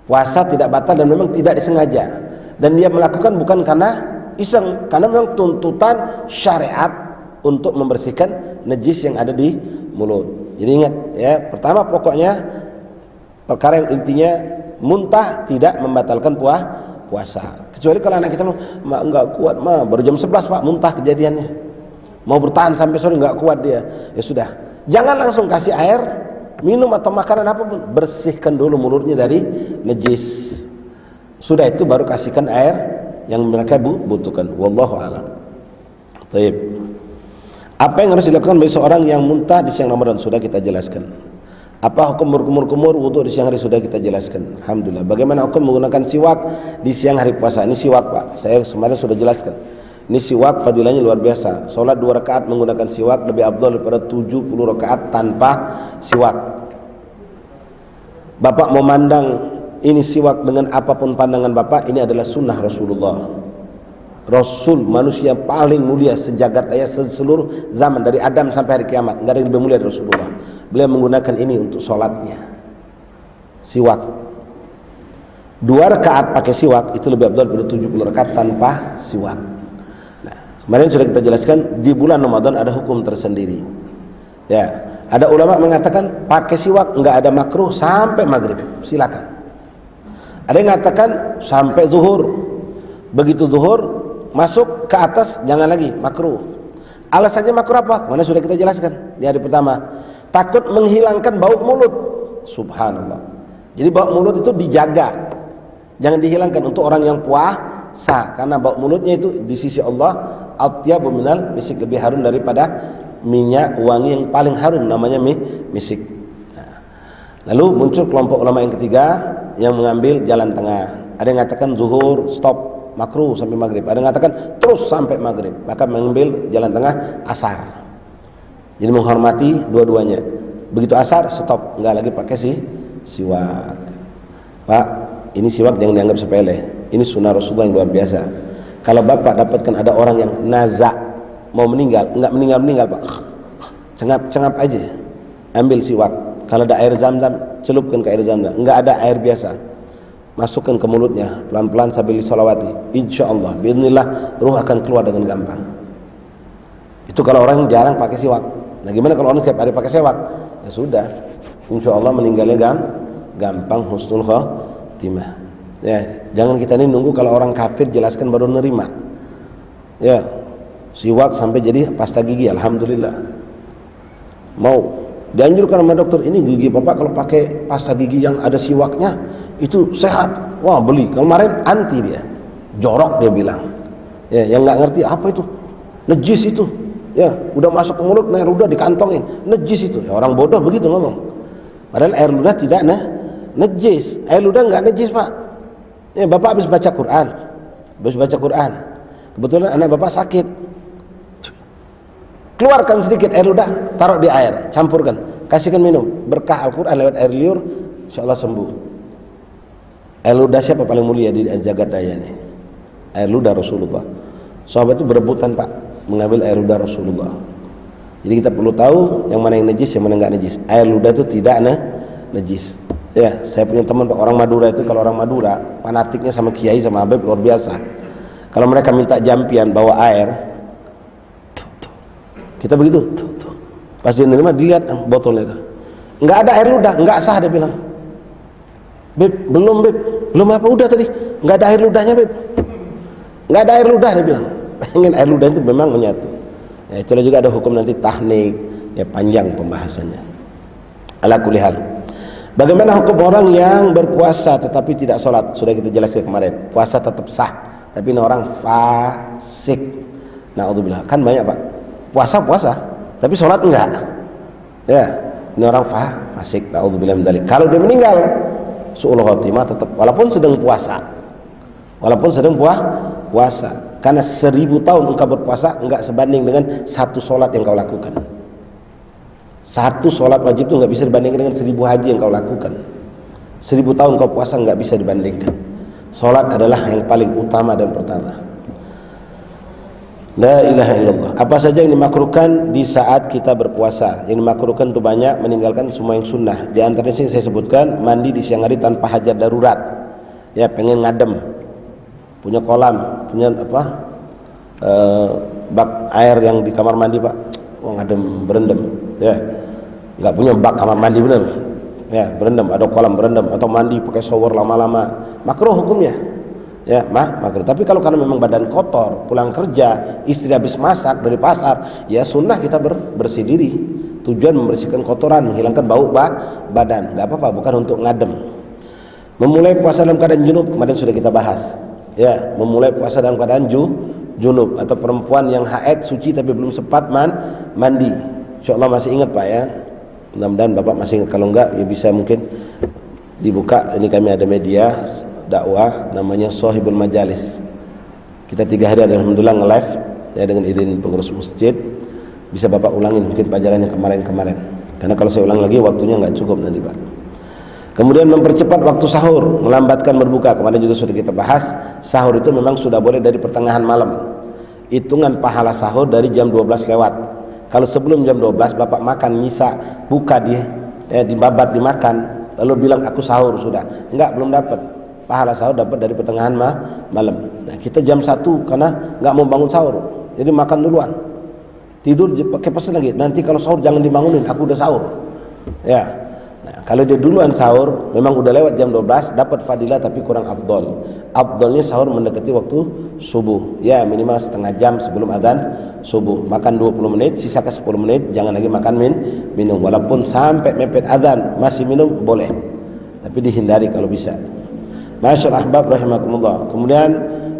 Puasa tidak batal dan memang tidak disengaja, dan dia melakukan bukan karena iseng, karena memang tuntutan syariat untuk membersihkan najis yang ada di mulut. Jadi ingat ya, pertama pokoknya perkara yang intinya muntah tidak membatalkan puasa. Kecuali kalau anak kita mak enggak kuat mah, baru jam 11 Pak muntah kejadiannya, mau bertahan sampai sore enggak kuat dia, ya sudah, jangan langsung kasih air, minum atau makanan apapun, bersihkan dulu mulutnya dari najis. Sudah itu baru kasihkan air yang mereka butuhkan. Wallahu a'lam. Baik. Apa yang harus dilakukan bagi seorang yang muntah di siang Ramadan? Sudah kita jelaskan. Apa hukum berkumur-kumur wudu di siang hari? Sudah kita jelaskan. Alhamdulillah. Bagaimana hukum menggunakan siwak di siang hari puasa? Ini siwak Pak, saya kemarin sudah jelaskan. Ini siwak fadilahnya luar biasa. Salat 2 rakaat menggunakan siwak lebih afdal daripada 70 rakaat tanpa siwak. Bapak memandang ini siwak dengan apapun pandangan Bapak, ini adalah sunnah Rasulullah. Rasul manusia paling mulia sejagat raya seluruh zaman, dari Adam sampai hari kiamat, enggak ada yang lebih mulia dari Rasulullah. Beliau menggunakan ini untuk sholatnya, siwak. 2 rakaat pakai siwak itu lebih afdal daripada 70 rakaat tanpa siwak. Nah, kemarin sudah kita jelaskan di bulan Ramadan ada hukum tersendiri. Ya, ada ulama mengatakan pakai siwak enggak ada makruh sampai maghrib, silakan. Ada yang mengatakan sampai zuhur. Begitu zuhur masuk ke atas jangan lagi, makruh. Alasannya makruh apa? Mana sudah kita jelaskan di hari pertama. Takut menghilangkan bau mulut. Subhanallah. Jadi bau mulut itu dijaga, jangan dihilangkan untuk orang yang puasa, karena bau mulutnya itu di sisi Allah atyabu minal misik, lebih harum daripada minyak wangi yang paling harum, namanya misik. Nah, lalu muncul kelompok ulama yang ketiga yang mengambil jalan tengah. Ada yang mengatakan zuhur stop, makruh sampai maghrib. Ada yang mengatakan terus sampai maghrib, maka mengambil jalan tengah asar. Jadi menghormati dua-duanya. Begitu asar stop, enggak lagi pakai siwak. Pak, ini siwak jangan dianggap sepele. Ini sunnah Rasulullah yang luar biasa. Kalau Bapak dapatkan ada orang yang nazak mau meninggal, enggak meninggal Pak, cengap aja, ambil siwak. Kalau ada air zam-zam, celupkan ke air zam-zam. Enggak ada air biasa, masukkan ke mulutnya pelan-pelan sambil disolawati. Insyaallah, biidznillah, ruh akan keluar dengan gampang. Itu kalau orang yang jarang pakai siwak. Nah gimana kalau orang setiap hari pakai siwak? Ya sudah, insyaallah meninggalnya gampang, husnul khotimah. Ya, jangan kita ini nunggu kalau orang kafir jelaskan baru nerima. Ya, siwak sampai jadi pasta gigi, alhamdulillah. Mau dianjurkan sama dokter, ini gigi Bapak kalau pakai pasta gigi yang ada siwaknya itu sehat. Wah, beli. Kemarin anti dia, jorok dia bilang. Ya, yang nggak ngerti apa itu, najis itu. Ya, udah masuk ke mulut, air ludah dikantongin, najis itu. Ya, orang bodoh begitu ngomong. Padahal air ludah tidak najis. Air ludah nggak najis Pak. Ya, Bapak habis baca Quran, kebetulan anak Bapak sakit, keluarkan sedikit air ludah, taruh di air, campurkan, kasihkan minum, berkah Al-Quran lewat air liur, insyaallah sembuh. Air ludah siapa paling mulia di jagat raya ini? Air ludah Rasulullah. Sahabat itu berebutan Pak mengambil air ludah Rasulullah. Jadi kita perlu tahu yang mana yang najis, yang mana nggak najis. Air ludah itu tidak najis. Ya, saya punya teman Pak, orang Madura itu, kalau orang Madura fanatiknya sama kiai sama habib luar biasa. Kalau mereka minta jampian bawa air, kita begitu, pas dia nerima dilihat botolnya itu, nggak ada air ludah, nggak sah, dia bilang. Beb, belum apa, udah tadi, nggak ada air ludahnya, Beb. Nggak ada air ludah, dia bilang. Ingin air ludah itu memang menyatu. Ya, itulah juga ada hukum nanti tahnik, ya panjang pembahasannya. Ala kulli hal. Bagaimana hukum orang yang berpuasa tetapi tidak sholat? Sudah kita jelaskan kemarin. Puasa tetap sah, tapi ini orang fasik. Na'udzubillah. Kan banyak, Pak. Puasa, tapi sholat enggak. Ya, ini orang fasik. Na'udzubillah min dzalik. Kalau dia meninggal, su'ul khotimah tetap walaupun sedang puasa. Puasa. Karena 1000 tahun engkau berpuasa enggak sebanding dengan satu sholat yang kau lakukan. Satu sholat wajib itu nggak bisa dibandingkan dengan 1000 haji yang kau lakukan. 1000 tahun kau puasa nggak bisa dibandingkan. Sholat adalah yang paling utama dan pertama. La ilaha illallah. Apa saja yang dimakruhkan di saat kita berpuasa? Yang dimakruhkan itu banyak, meninggalkan semua yang sunnah. Di antaranya sini saya sebutkan mandi di siang hari tanpa hajat darurat. Ya, pengen ngadem, punya kolam, punya bak air yang di kamar mandi, Pak. Ngadem berendam, ya, nggak punya bak kamar mandi bener, ya, berendam, ada kolam berendam, atau mandi pakai shower lama-lama, makruh hukumnya, ya, makruh. Tapi kalau karena memang badan kotor, pulang kerja, istri habis masak dari pasar, ya sunnah kita bersih diri, tujuan membersihkan kotoran, menghilangkan bau badan, nggak apa-apa, bukan untuk ngadem. Memulai puasa dalam keadaan junub, kemarin sudah kita bahas, ya, memulai puasa dalam keadaan junub atau perempuan yang haid suci tapi belum sempat mandi. Insyaallah masih ingat, Pak, ya. Mudah-mudahan Bapak masih ingat. Kalau enggak ya bisa mungkin dibuka. Ini kami ada media dakwah namanya Shahibul Majalis. Kita 3 hari alhamdulillah nge-live ya dengan izin pengurus masjid. Bisa Bapak ulangin mungkin pelajaran yang kemarin-kemarin. Karena kalau saya ulang lagi waktunya enggak cukup nanti, Pak. Kemudian mempercepat waktu sahur, melambatkan berbuka. Kemarin juga sudah kita bahas, sahur itu memang sudah boleh dari pertengahan malam. Hitungan pahala sahur dari jam 12 lewat. Kalau sebelum jam 12 Bapak makan nyisa, buka dia, dibabat dimakan, lalu bilang aku sahur sudah. Enggak, belum dapat. Pahala sahur dapat dari pertengahan malam. Nah, kita jam 1 karena enggak mau bangun sahur. Jadi makan duluan. Tidur pakai pesan lagi. Nanti kalau sahur jangan dibangunin, aku udah sahur. Ya. Nah, kalau dia duluan sahur, memang udah lewat jam 12, dapat fadilah tapi kurang afdol. Afdolnya sahur mendekati waktu subuh. Ya, minimal setengah jam sebelum adzan subuh. Makan 20 menit, sisa ke 10 menit, jangan lagi makan minum. Walaupun sampai mepet adzan masih minum boleh. Tapi dihindari kalau bisa. Masyaallah ahbab rahimakumullah. Kemudian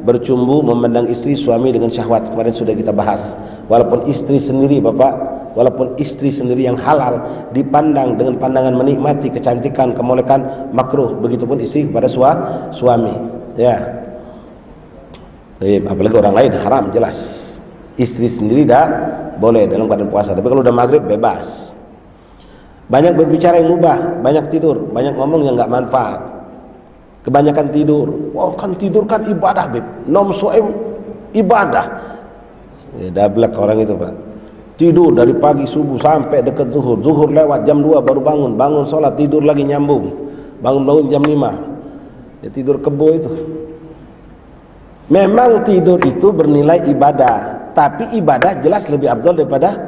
bercumbu memandang istri suami dengan syahwat. Kemarin sudah kita bahas. Walaupun istri sendiri, Bapak, walaupun istri sendiri yang halal dipandang dengan pandangan menikmati kecantikan, kemolekan, makruh. Begitupun istri kepada suami, ya. Apalagi orang lain haram jelas. Istri sendiri dah boleh dalam keadaan puasa. Tapi kalau udah maghrib bebas. Banyak berbicara yang mubah, banyak tidur, banyak ngomong yang nggak manfaat. Kebanyakan tidur. Oh, kan tidur kan ibadah, Beb. Nom soem ibadah. Ya, dablek orang itu, Pak. Tidur dari pagi subuh sampai dekat zuhur. Zuhur lewat jam 2 baru bangun. Bangun sholat, tidur lagi nyambung. Bangun jam 5. Ya, tidur kebo itu. Memang tidur itu bernilai ibadah. Tapi ibadah jelas lebih afdal daripada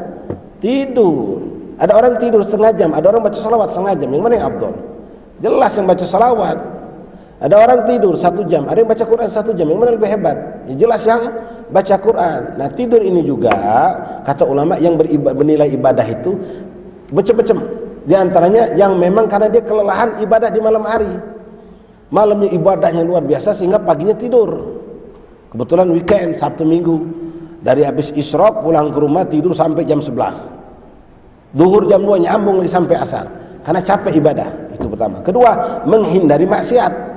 tidur. Ada orang tidur setengah jam. Ada orang baca salawat setengah jam. Yang mana yang afdal? Jelas yang baca salawat. Ada orang tidur 1 jam. Ada yang baca Quran 1 jam. Yang mana lebih hebat? Ya, jelas yang baca Quran. Nah, tidur ini juga kata ulama yang bernilai ibadah itu macam-macam. Di antaranya yang memang karena dia kelelahan ibadah di malam hari. Malamnya ibadahnya luar biasa sehingga paginya tidur. Kebetulan weekend Sabtu Minggu dari habis isyraq pulang ke rumah tidur sampai jam 11. Zuhur jam 2 nyambung lagi sampai asar. Karena capek ibadah. Itu pertama. Kedua, menghindari maksiat.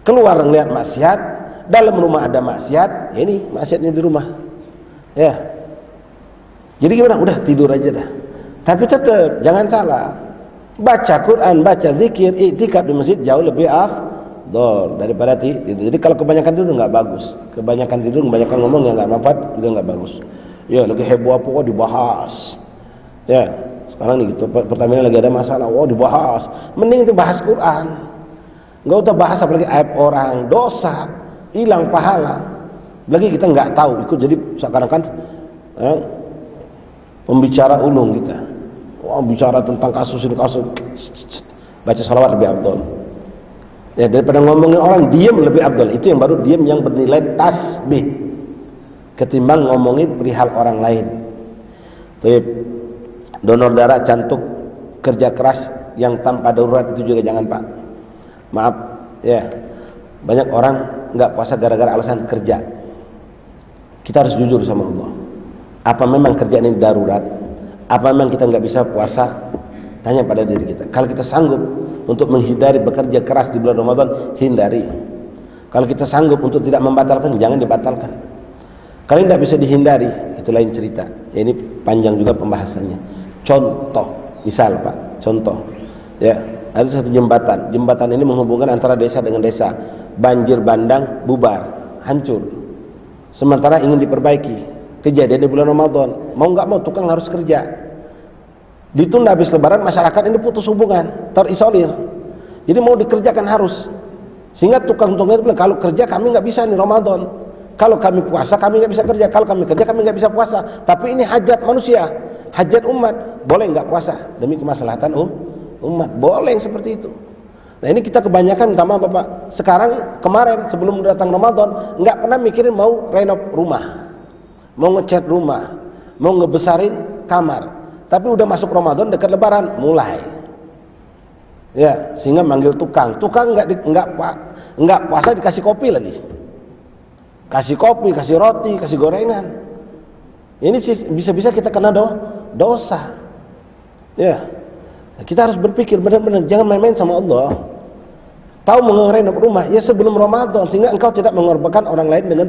Keluar ngelihat maksiat, dalam rumah ada maksiat, ya ini maksiatnya di rumah, ya. Jadi gimana? Udah tidur aja dah. Tapi tetap jangan salah, baca Quran, baca zikir, iktikaf di masjid jauh lebih afdol daripada tidur. Jadi kalau kebanyakan tidur nggak bagus, kebanyakan tidur, kebanyakan ngomong yang nggak manfaat juga nggak bagus. Ya lagi heboh apa dibahas, ya. Sekarang nih gitu, Pertamina lagi ada masalah, dibahas. Mending itu bahas Quran. Nggak usah bahas apalagi aib orang, dosa, hilang pahala. Lagi kita nggak tahu, ikut jadi seakan-akan pembicara ulung kita. Bicara tentang kasus ini kasus. Baca salawat lebih afdal. Ya, daripada ngomongin orang, diam lebih afdal. Itu yang baru diam yang bernilai tasbih ketimbang ngomongin perihal orang lain. Tapi donor darah, cantuk, kerja keras yang tanpa darurat itu juga jangan, Pak. Maaf ya, banyak orang nggak puasa gara-gara alasan kerja. Kita harus jujur sama Allah. Apa memang kerjaan ini darurat? Apa memang kita nggak bisa puasa? Tanya pada diri kita. Kalau kita sanggup untuk menghindari bekerja keras di bulan Ramadan, hindari. Kalau kita sanggup untuk tidak membatalkan, jangan dibatalkan. Kalau tidak bisa dihindari, itu lain cerita. Ya, ini panjang juga pembahasannya. Contoh, misal Pak, contoh. Ya, ada satu jembatan. Jembatan ini menghubungkan antara desa dengan desa. Banjir bandang, bubar, hancur. Sementara ingin diperbaiki. Kejadian di bulan Ramadan. Mau nggak mau tukang harus kerja. Ditunda habis lebaran, masyarakat ini putus hubungan, terisolir. Jadi mau dikerjakan harus. Sehingga tukang-tukang itu bilang, kalau kerja kami nggak bisa nih Ramadan. Kalau kami puasa kami nggak bisa kerja. Kalau kami kerja kami nggak bisa puasa. Tapi ini hajat manusia, hajat umat. Boleh nggak puasa demi kemaslahatan umat? Boleh seperti itu. Nah ini kita kebanyakan, minta maaf Bapak. Sekarang kemarin sebelum datang Ramadan nggak pernah mikirin mau renov rumah, mau ngecat rumah, mau ngebesarin kamar. Tapi udah masuk Ramadan, dekat Lebaran mulai, ya, sehingga manggil tukang nggak puasa dikasih kopi lagi, kasih kopi, kasih roti, kasih gorengan. Ini sih bisa-bisa kita kena dosa, ya. Kita harus berpikir benar-benar, jangan main-main sama Allah. Tahu mengerenov rumah ya sebelum Ramadan, sehingga engkau tidak mengorbankan orang lain dengan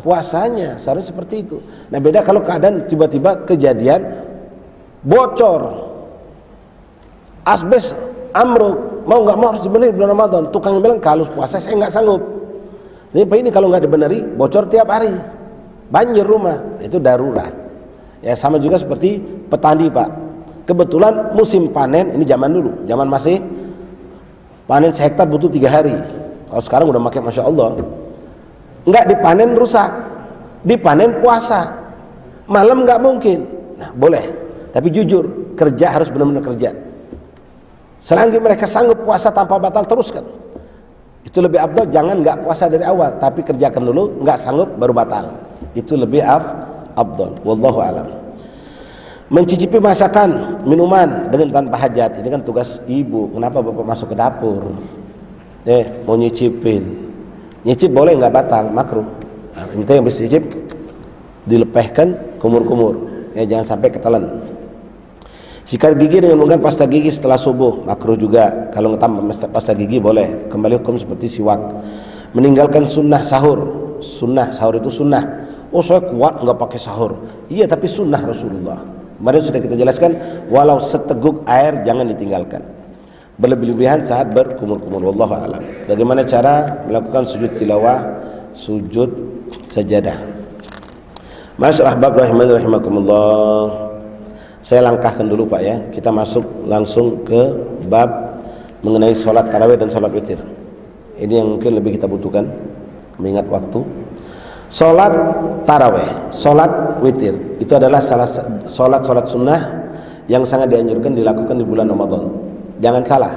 puasanya. Seharusnya seperti itu. Nah beda kalau keadaan tiba-tiba kejadian bocor, asbes amruk, mau nggak mau harus dibenerin bulan Ramadan. Tukang bilang kalau puasa saya nggak sanggup. Jadi ini kalau nggak dibeneri, bocor tiap hari, banjir rumah, itu darurat. Ya sama juga seperti petani Pak. Kebetulan musim panen, ini zaman dulu, zaman masih panen sehektar butuh 3 hari. Kalau sekarang udah makin Masya Allah, nggak dipanen rusak, dipanen puasa, malam nggak mungkin. Nah boleh. Tapi jujur, kerja harus benar-benar kerja. Selagi mereka sanggup puasa tanpa batal, teruskan. Itu lebih afdal. Jangan nggak puasa dari awal, tapi kerjakan dulu, nggak sanggup baru batal. Itu lebih afdal. Wallahu a'lam. Mencicipi masakan, minuman dengan tanpa hajat. Ini kan tugas ibu. Kenapa bapak masuk ke dapur? Mau nyicipin. Nyicip boleh nggak batal, makruh. Minta yang bisa nyicip dilepehkan kumur-kumur. Jangan sampai ketelan. Sikat gigi dengan menggunakan pasta gigi setelah subuh, makruh juga. Kalau ngetam pasta gigi boleh. Kembali hukum seperti siwak. Meninggalkan sunnah sahur. Sunnah sahur itu sunnah. Oh saya kuat nggak pakai sahur. Iya tapi sunnah Rasulullah. Kemarin sudah kita jelaskan. Walau seteguk air jangan ditinggalkan. Berlebih-lebihan saat berkumur-kumur. Wallahu a'lam. Bagaimana cara melakukan sujud tilawah, sujud sajadah? Masyaallah ahbab rahimani rahimakumullah. Saya langkahkan dulu Pak ya. Kita masuk langsung ke bab mengenai sholat tarawih dan sholat witir. Ini yang mungkin lebih kita butuhkan mengingat waktu. Sholat tarawih, sholat witir itu adalah sholat sunnah yang sangat dianjurkan dilakukan di bulan Ramadan. Jangan salah,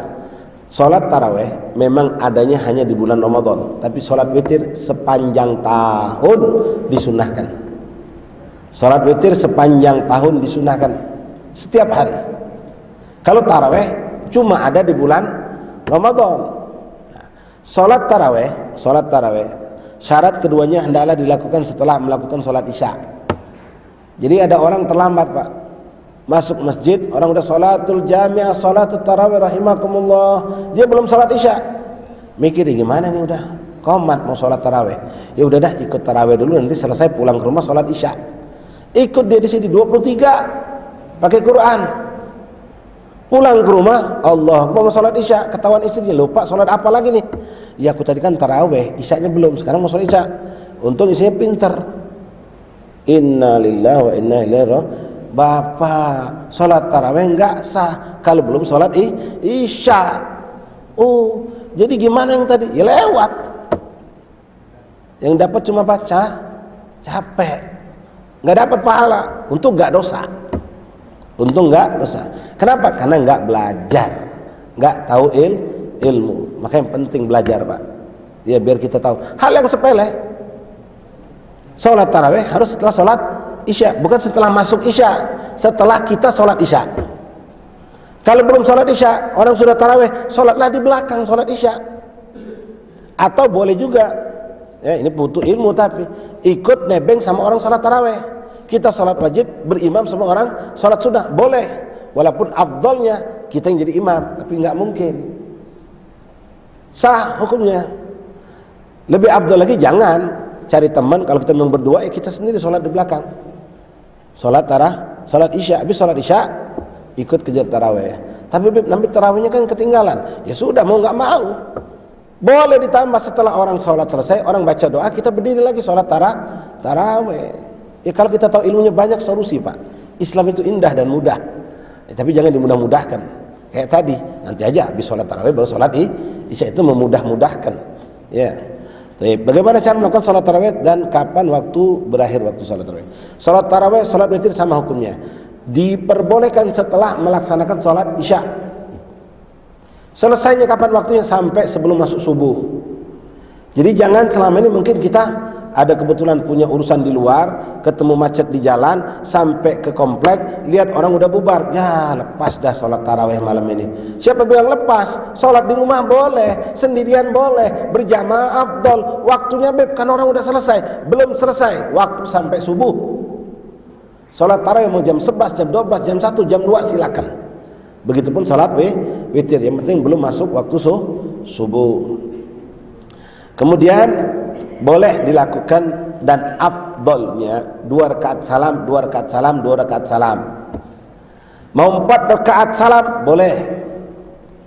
sholat tarawih memang adanya hanya di bulan Ramadan, tapi sholat witir sepanjang tahun disunahkan. Sholat witir sepanjang tahun disunahkan setiap hari. Kalau taraweh cuma ada di bulan Ramadan. Sholat taraweh, syarat keduanya hendaklah dilakukan setelah melakukan sholat isya. Jadi ada orang terlambat Pak, masuk masjid, orang udah sholatul jami'ah, sholatul taraweh rahimakumullah, dia belum sholat isya. Mikir gimana nih, udah komat mau sholat taraweh. Ya udah dah ikut taraweh dulu, nanti selesai pulang ke rumah sholat isya. Ikut dia di sini 23 pakai Quran. Pulang ke rumah, Allah mau sholat isya, ketahuan istrinya, lupa sholat apa lagi nih? Ya aku tadi kan taraweh, isyanya belum, sekarang mau sholat isya. Untung istrinya pinter. Inna lillahi wa inna ilaihi raji'un. Bapak, sholat taraweh enggak sah kalau belum sholat isya. Oh, jadi gimana yang tadi? Ya lewat. Yang dapat cuma baca, capek, nggak dapat pahala. Untung nggak dosa. Untung nggak dosa. Kenapa? Karena nggak belajar, nggak tahu ilmu. Makanya penting belajar, Pak. Ya, biar kita tahu hal yang sepele. Sholat tarawih harus setelah sholat isya, bukan setelah masuk isya, setelah kita sholat isya. Kalau belum sholat isya, orang sudah tarawih, sholatlah di belakang sholat isya. Atau boleh juga, ya ini butuh ilmu, tapi ikut nebeng sama orang sholat tarawih. Kita sholat wajib berimam sama orang sholat sunnah, boleh. Walaupun afdolnya kita yang jadi imam, tapi nggak mungkin. Sah hukumnya. Lebih afdol lagi jangan cari teman, kalau kita memang berdua, kita sendiri sholat di belakang. Sholat isya, habis sholat isya ikut kejar tarawih. Tapi nanti tarawihnya kan ketinggalan. Ya sudah, mau nggak mau boleh ditambah setelah orang sholat selesai, orang baca doa, kita berdiri lagi sholat tarawih. Ya kalau kita tahu ilmunya banyak solusi, Pak. Islam itu indah dan mudah. Ya, tapi jangan dimudah-mudahkan. Kayak tadi, nanti aja habis sholat tarawih baru sholat isya, itu memudah-mudahkan. Ya. Bagaimana cara melakukan sholat tarawih dan kapan waktu berakhir waktu sholat tarawih? Sholat tarawih, sholat witir sama hukumnya. Diperbolehkan setelah melaksanakan sholat isya. Selesainya kapan waktunya? Sampai sebelum masuk subuh. Jadi jangan selama ini mungkin kita ada kebetulan punya urusan di luar, ketemu macet di jalan, sampai ke komplek, lihat orang udah bubar, ya lepas dah sholat tarawih malam ini. Siapa bilang lepas? Sholat di rumah boleh, sendirian boleh, berjamaah afdol. Waktunya kan orang udah selesai. Belum selesai, waktu sampai subuh. Sholat tarawih mau jam 11, jam 12, jam 1, jam 2 silakan. Begitupun sholat witir, yang penting belum masuk waktu subuh. Kemudian boleh dilakukan dan afdolnya 2 rakaat salam, 2 rakaat salam, 2 rakaat salam. Mau 4 rakaat salam boleh,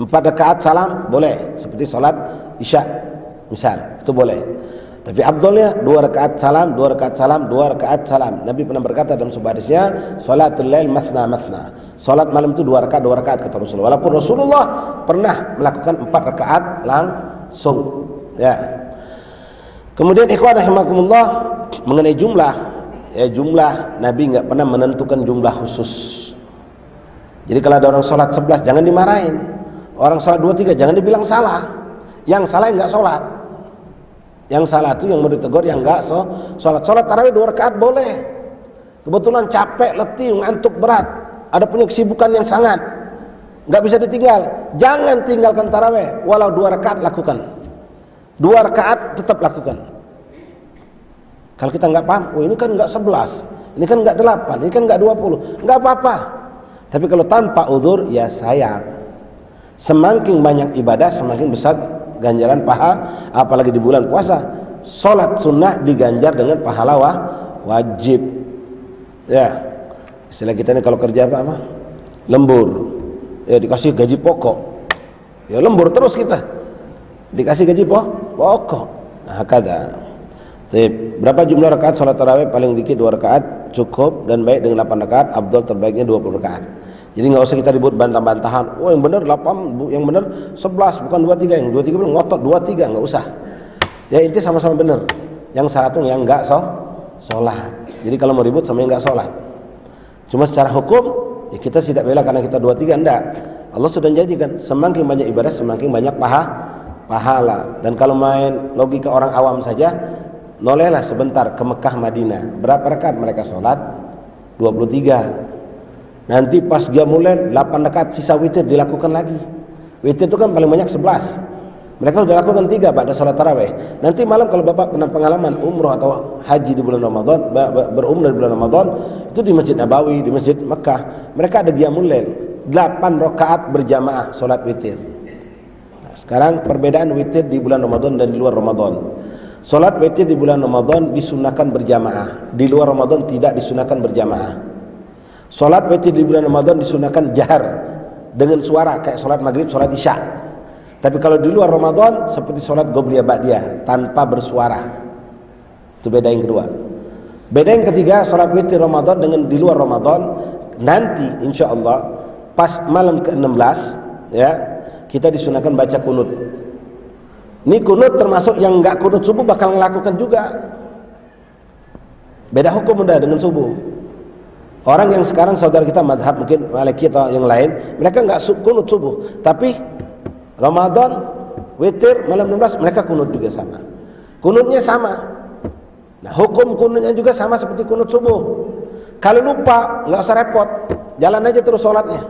4 rakaat salam boleh, seperti sholat isya misal, itu boleh. Tapi afdolnya 2 rakaat salam, 2 rakaat salam, 2 rakaat salam. Nabi pernah berkata dalam sebuah hadisnya, sholatul lail mathna mathna. Sholat malam itu 2 rakaat kata Rasulullah. Walaupun Rasulullah pernah melakukan 4 rakaat langsung. Ya. Kemudian ikhwan rahimakumullah, mengenai jumlah, ya jumlah Nabi nggak pernah menentukan jumlah khusus. Jadi kalau ada orang sholat 11 jangan dimarahin, orang sholat 2-3 jangan dibilang salah. Yang salah yang nggak sholat, yang salah itu yang mau ditegur, yang nggak sholat. Sholat tarawih 2 rakaat boleh. Kebetulan capek, letih, ngantuk berat, ada punya kesibukan yang sangat, nggak bisa ditinggal, jangan tinggalkan tarawih. Walau 2 rakaat lakukan. 2 rakaat tetap lakukan. Kalau kita nggak paham, oh ini kan nggak 11, ini kan nggak 8, ini kan nggak 20, nggak apa-apa. Tapi kalau tanpa uzur, ya sayang. Semakin banyak ibadah, semakin besar ganjaran pahala, apalagi di bulan puasa. Sholat sunnah diganjar dengan pahala wajib. Ya, istilah kita ini kalau kerja apa? Lembur. Ya dikasih gaji pokok. Ya lembur terus kita. Dikasih gaji pokok. Nah, kata. Berapa jumlah rakaat salat tarawih? Paling dikit 2 rakaat cukup, dan baik dengan 8 rakaat, afdal terbaiknya 20 rakaat. Jadi enggak usah kita ribut bantah-bantahan. Oh, yang benar 8, yang benar 11, bukan 23. Yang 23 bilang ngotot 23, enggak usah. Ya inti sama-sama benar. Yang salah itu yang enggak sholat. Jadi kalau mau ribut sama yang enggak sholat. Cuma secara hukum ya kita tidak bela karena kita 23, enggak. Allah sudah janjikan semakin banyak ibadah semakin banyak pahala. Dan kalau main logika orang awam saja, nolehlah sebentar ke Mekah Madinah. Berapa rakaat mereka sholat? 23. Nanti pas dia mulai 8 rakaat sisa witir dilakukan lagi. Witir itu kan paling banyak 11. Mereka sudah lakukan 3 pada sholat tarawih. Nanti malam kalau Bapak pernah pengalaman umroh atau haji di bulan Ramadan, berumrah di bulan Ramadan, itu di Masjid Nabawi, di Masjid Mekah, mereka ada qiyamul lail, 8 rakaat berjamaah sholat witir. Nah, sekarang perbedaan witir di bulan Ramadan dan di luar Ramadan. Sholat witir di bulan Ramadan disunahkan berjamaah, di luar Ramadan tidak disunahkan berjamaah. Sholat witir di bulan Ramadan disunahkan jahar dengan suara kayak sholat maghrib, sholat isya. Tapi kalau di luar Ramadan seperti sholat qobliyah ba'diyah tanpa bersuara. Itu beda yang kedua. Beda yang ketiga, sholat witir Ramadan dengan di luar Ramadan, nanti insya Allah pas malam ke-16 ya kita disunahkan baca kunut. Ini kunut termasuk yang enggak kunut subuh bakal melakukan juga. Beda hukum udah dengan subuh. Orang yang sekarang saudara kita madhab mungkin Maliki atau yang lain, mereka enggak kunut subuh, tapi Ramadan witir malam 16 mereka kunut juga sama. Kunutnya sama. Nah, hukum kunutnya juga sama seperti kunut subuh. Kalau lupa nggak usah repot, jalan aja terus sholatnya.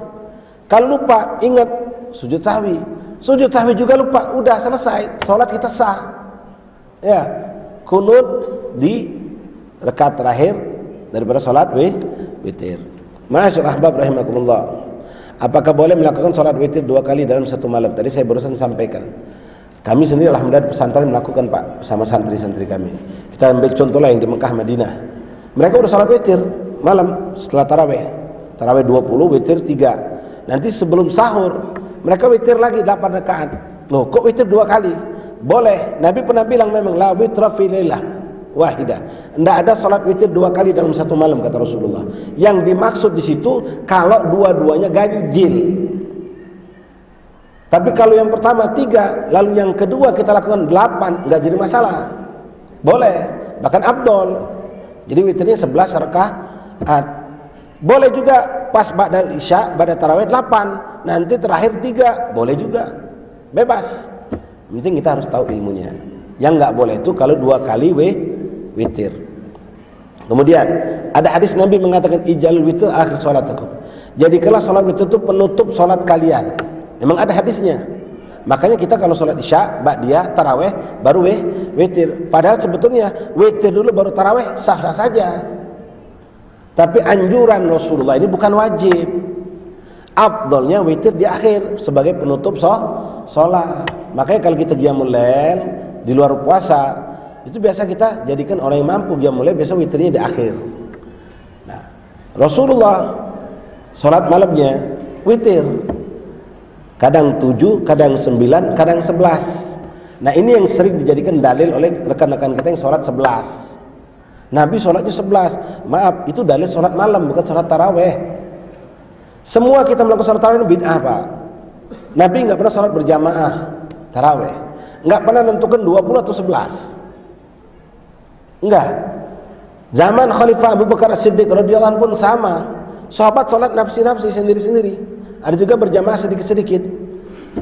Kalau lupa ingat sujud sahwi. Sujud sahwi juga lupa, udah selesai, sholat kita sah. Ya, kunut di rakaat terakhir daripada sholat witir. Masyaallah ahbab rahimakumullah. Apakah boleh melakukan sholat witir 2 kali dalam satu malam? Tadi saya barusan sampaikan. Kami sendiri alhamdulillah di pesantren melakukan Pak, bersama santri-santri kami. Kita ambil contoh lah yang di Mekah Madinah. Mereka udah sholat witir malam setelah tarawih. Tarawih 20, witir 3. Nanti sebelum sahur mereka witir lagi 8 rakaat. Loh, kok witir 2 kali? Boleh. Nabi pernah bilang memang la witra fi lailah wahidah. Tidak ada salat witir 2 kali dalam satu malam kata Rasulullah. Yang dimaksud di situ kalau dua-duanya ganjil. Tapi kalau yang pertama 3, lalu yang kedua kita lakukan 8, enggak jadi masalah. Boleh, bahkan afdol. Jadi witirnya 11 rakaat. Boleh juga pas ba'dal isya, ba'da tarawih 8, nanti terakhir 3, boleh juga. Bebas. Yang penting kita harus tahu ilmunya. Yang enggak boleh itu kalau 2 kali witir. Kemudian ada hadis Nabi mengatakan ijal witir akhir salatakum. Jadikanlah salat witir itu penutup salat kalian. Memang ada hadisnya. Makanya kita kalau salat isya, ba'diyah, tarawih baru witir. Padahal sebetulnya witir dulu baru tarawih sah-sah saja. Tapi anjuran Rasulullah ini bukan wajib. Afdalnya witir di akhir sebagai penutup salat. Makanya kalau kita qiyamul lail di luar puasa, itu biasa kita jadikan orang yang mampu qiyamul lail biasa witirnya di akhir. Nah, Rasulullah salat malamnya witir. Kadang 7, kadang 9, kadang 11. Nah, ini yang sering dijadikan dalil oleh rekan-rekan kita yang salat 11. Nabi salatnya 11. Maaf, itu dalil salat malam bukan salat tarawih. Semua kita melakukan salat tarawih ini bid'ah, Pak. Nabi enggak pernah salat berjamaah tarawih. Enggak pernah menentukan 20 atau 11. Enggak. Zaman Khalifah Abu Bakar As-Siddiq radhiyallahu anhu pun sama. Sahabat salat nafsi-nafsi sendiri-sendiri. Ada juga berjamaah sedikit-sedikit.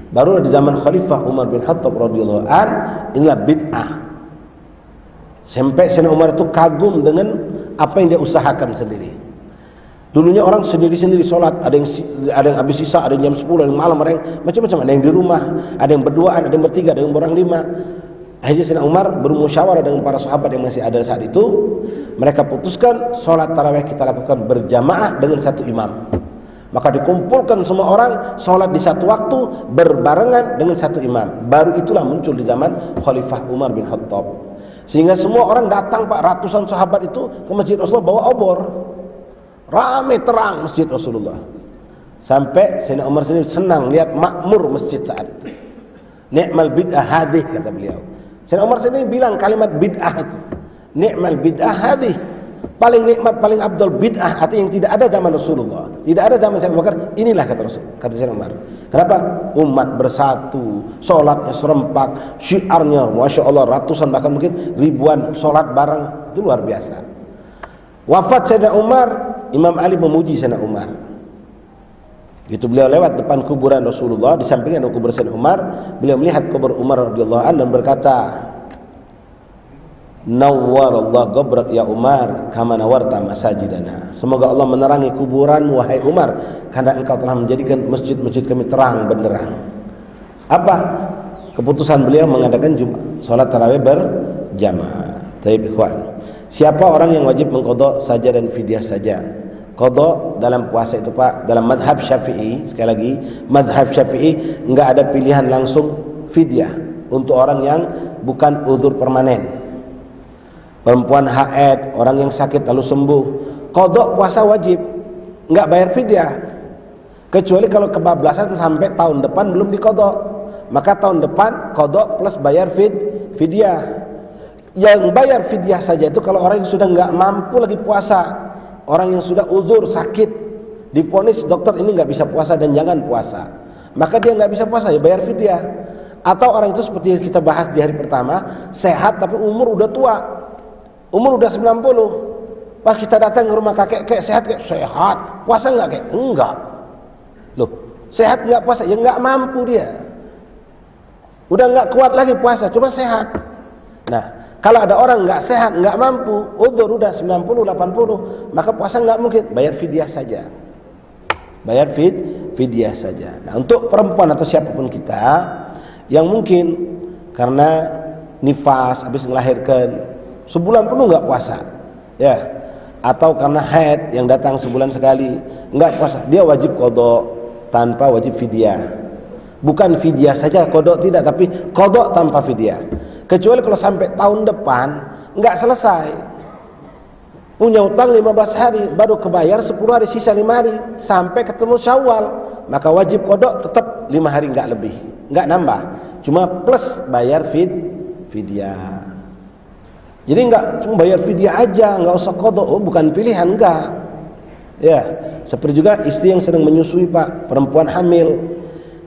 Baru di zaman Khalifah Umar bin Khattab radhiyallahu an, inilah bid'ah. Sampai Sayyidina Umar itu kagum dengan apa yang dia usahakan sendiri. Dulunya orang sendiri-sendiri sholat, ada yang habis sisa, ada yang jam 10, ada yang malam, ada yang macam-macam, ada yang di rumah, ada yang berduaan, ada yang bertiga, ada yang berang 5. Akhirnya Sayyidina Umar bermusyawarah dengan para sahabat yang masih ada saat itu. Mereka putuskan sholat tarawih kita lakukan berjamaah dengan satu imam. Maka dikumpulkan semua orang sholat di satu waktu berbarengan dengan satu imam. Baru itulah muncul di zaman Khalifah Umar bin Khattab. Sehingga semua orang datang, Pak, ratusan sahabat itu ke masjid Rasulullah bawa obor. Ramai terang masjid Rasulullah. Sampai Sayyidina Umar sendiri senang lihat makmur masjid saat itu. Ni'mal bid'ah hadhih kata beliau. Sayyidina Umar sendiri bilang kalimat bid'ah itu. Ni'mal bid'ah hadhih. Paling nikmat, paling abdul bid'ah, artinya yang tidak ada zaman Rasulullah, tidak ada zaman Sayyidina Abu Bakar, inilah kata Rasul, kata Sayyidina Umar. Kenapa? Umat bersatu, sholatnya serempak, syiarnya, masya Allah ratusan bahkan mungkin ribuan sholat bareng, itu luar biasa. Wafat Sayyidina Umar, Imam Ali memuji Sayyidina Umar. Gitu beliau lewat depan kuburan Rasulullah, di sampingnya ada kuburan Sayyidina Umar, beliau melihat kubur Umar radhiyallahu anhu dan berkata, Nawwarallahu qabrak ya Umar kama nawarta masajidana. Semoga Allah menerangi kuburan wahai Umar karena engkau telah menjadikan masjid-masjid kami terang benderang. Apa keputusan beliau mengadakan salat tarawih berjamaah. Taib ikhwan. Siapa orang yang wajib mengqadha saja dan fidyah saja? Qadha dalam puasa itu, Pak, dalam mazhab Syafi'i, sekali lagi mazhab Syafi'i enggak ada pilihan langsung fidyah untuk orang yang bukan uzur permanen. Perempuan haid, orang yang sakit lalu sembuh, qadha puasa wajib, enggak bayar fidyah. Kecuali kalau kebablasan sampai tahun depan belum diqadha, maka tahun depan qadha plus bayar fidyah. Yang bayar fidyah saja itu kalau orang yang sudah enggak mampu lagi puasa, orang yang sudah uzur sakit, divonis dokter ini enggak bisa puasa dan jangan puasa, maka dia enggak bisa puasa, ya bayar fidyah. Atau orang itu seperti yang kita bahas di hari pertama, sehat tapi umur udah tua. Umur udah 90. Pas kita datang ke rumah kakek sehat, puasa enggak, kek? Enggak. Loh, sehat enggak puasa? Ya enggak mampu dia. Udah nggak kuat lagi puasa, cuma sehat. Nah, kalau ada orang nggak sehat, nggak mampu, udzur udah 90, 80, maka puasa nggak mungkin, bayar fidyah saja. Bayar fidyah saja. Nah, untuk perempuan atau siapapun kita yang mungkin karena nifas habis melahirkan sebulan penuh nggak puasa, ya, atau karena haid yang datang sebulan sekali nggak puasa, dia wajib qadha tanpa wajib fidyah. Bukan fidyah saja qadha tidak, tapi qadha tanpa fidyah. Kecuali kalau sampai tahun depan nggak selesai, punya utang 15 hari baru kebayar 10 hari, sisa 5 hari sampai ketemu Syawal, maka wajib qadha tetap 5 hari nggak lebih, nggak nambah, cuma plus bayar fidyah. Jadi nggak cuma bayar fidyah aja, nggak usah qadha. Oh, bukan pilihan, enggak. Ya, seperti juga istri yang sedang menyusui, Pak, perempuan hamil.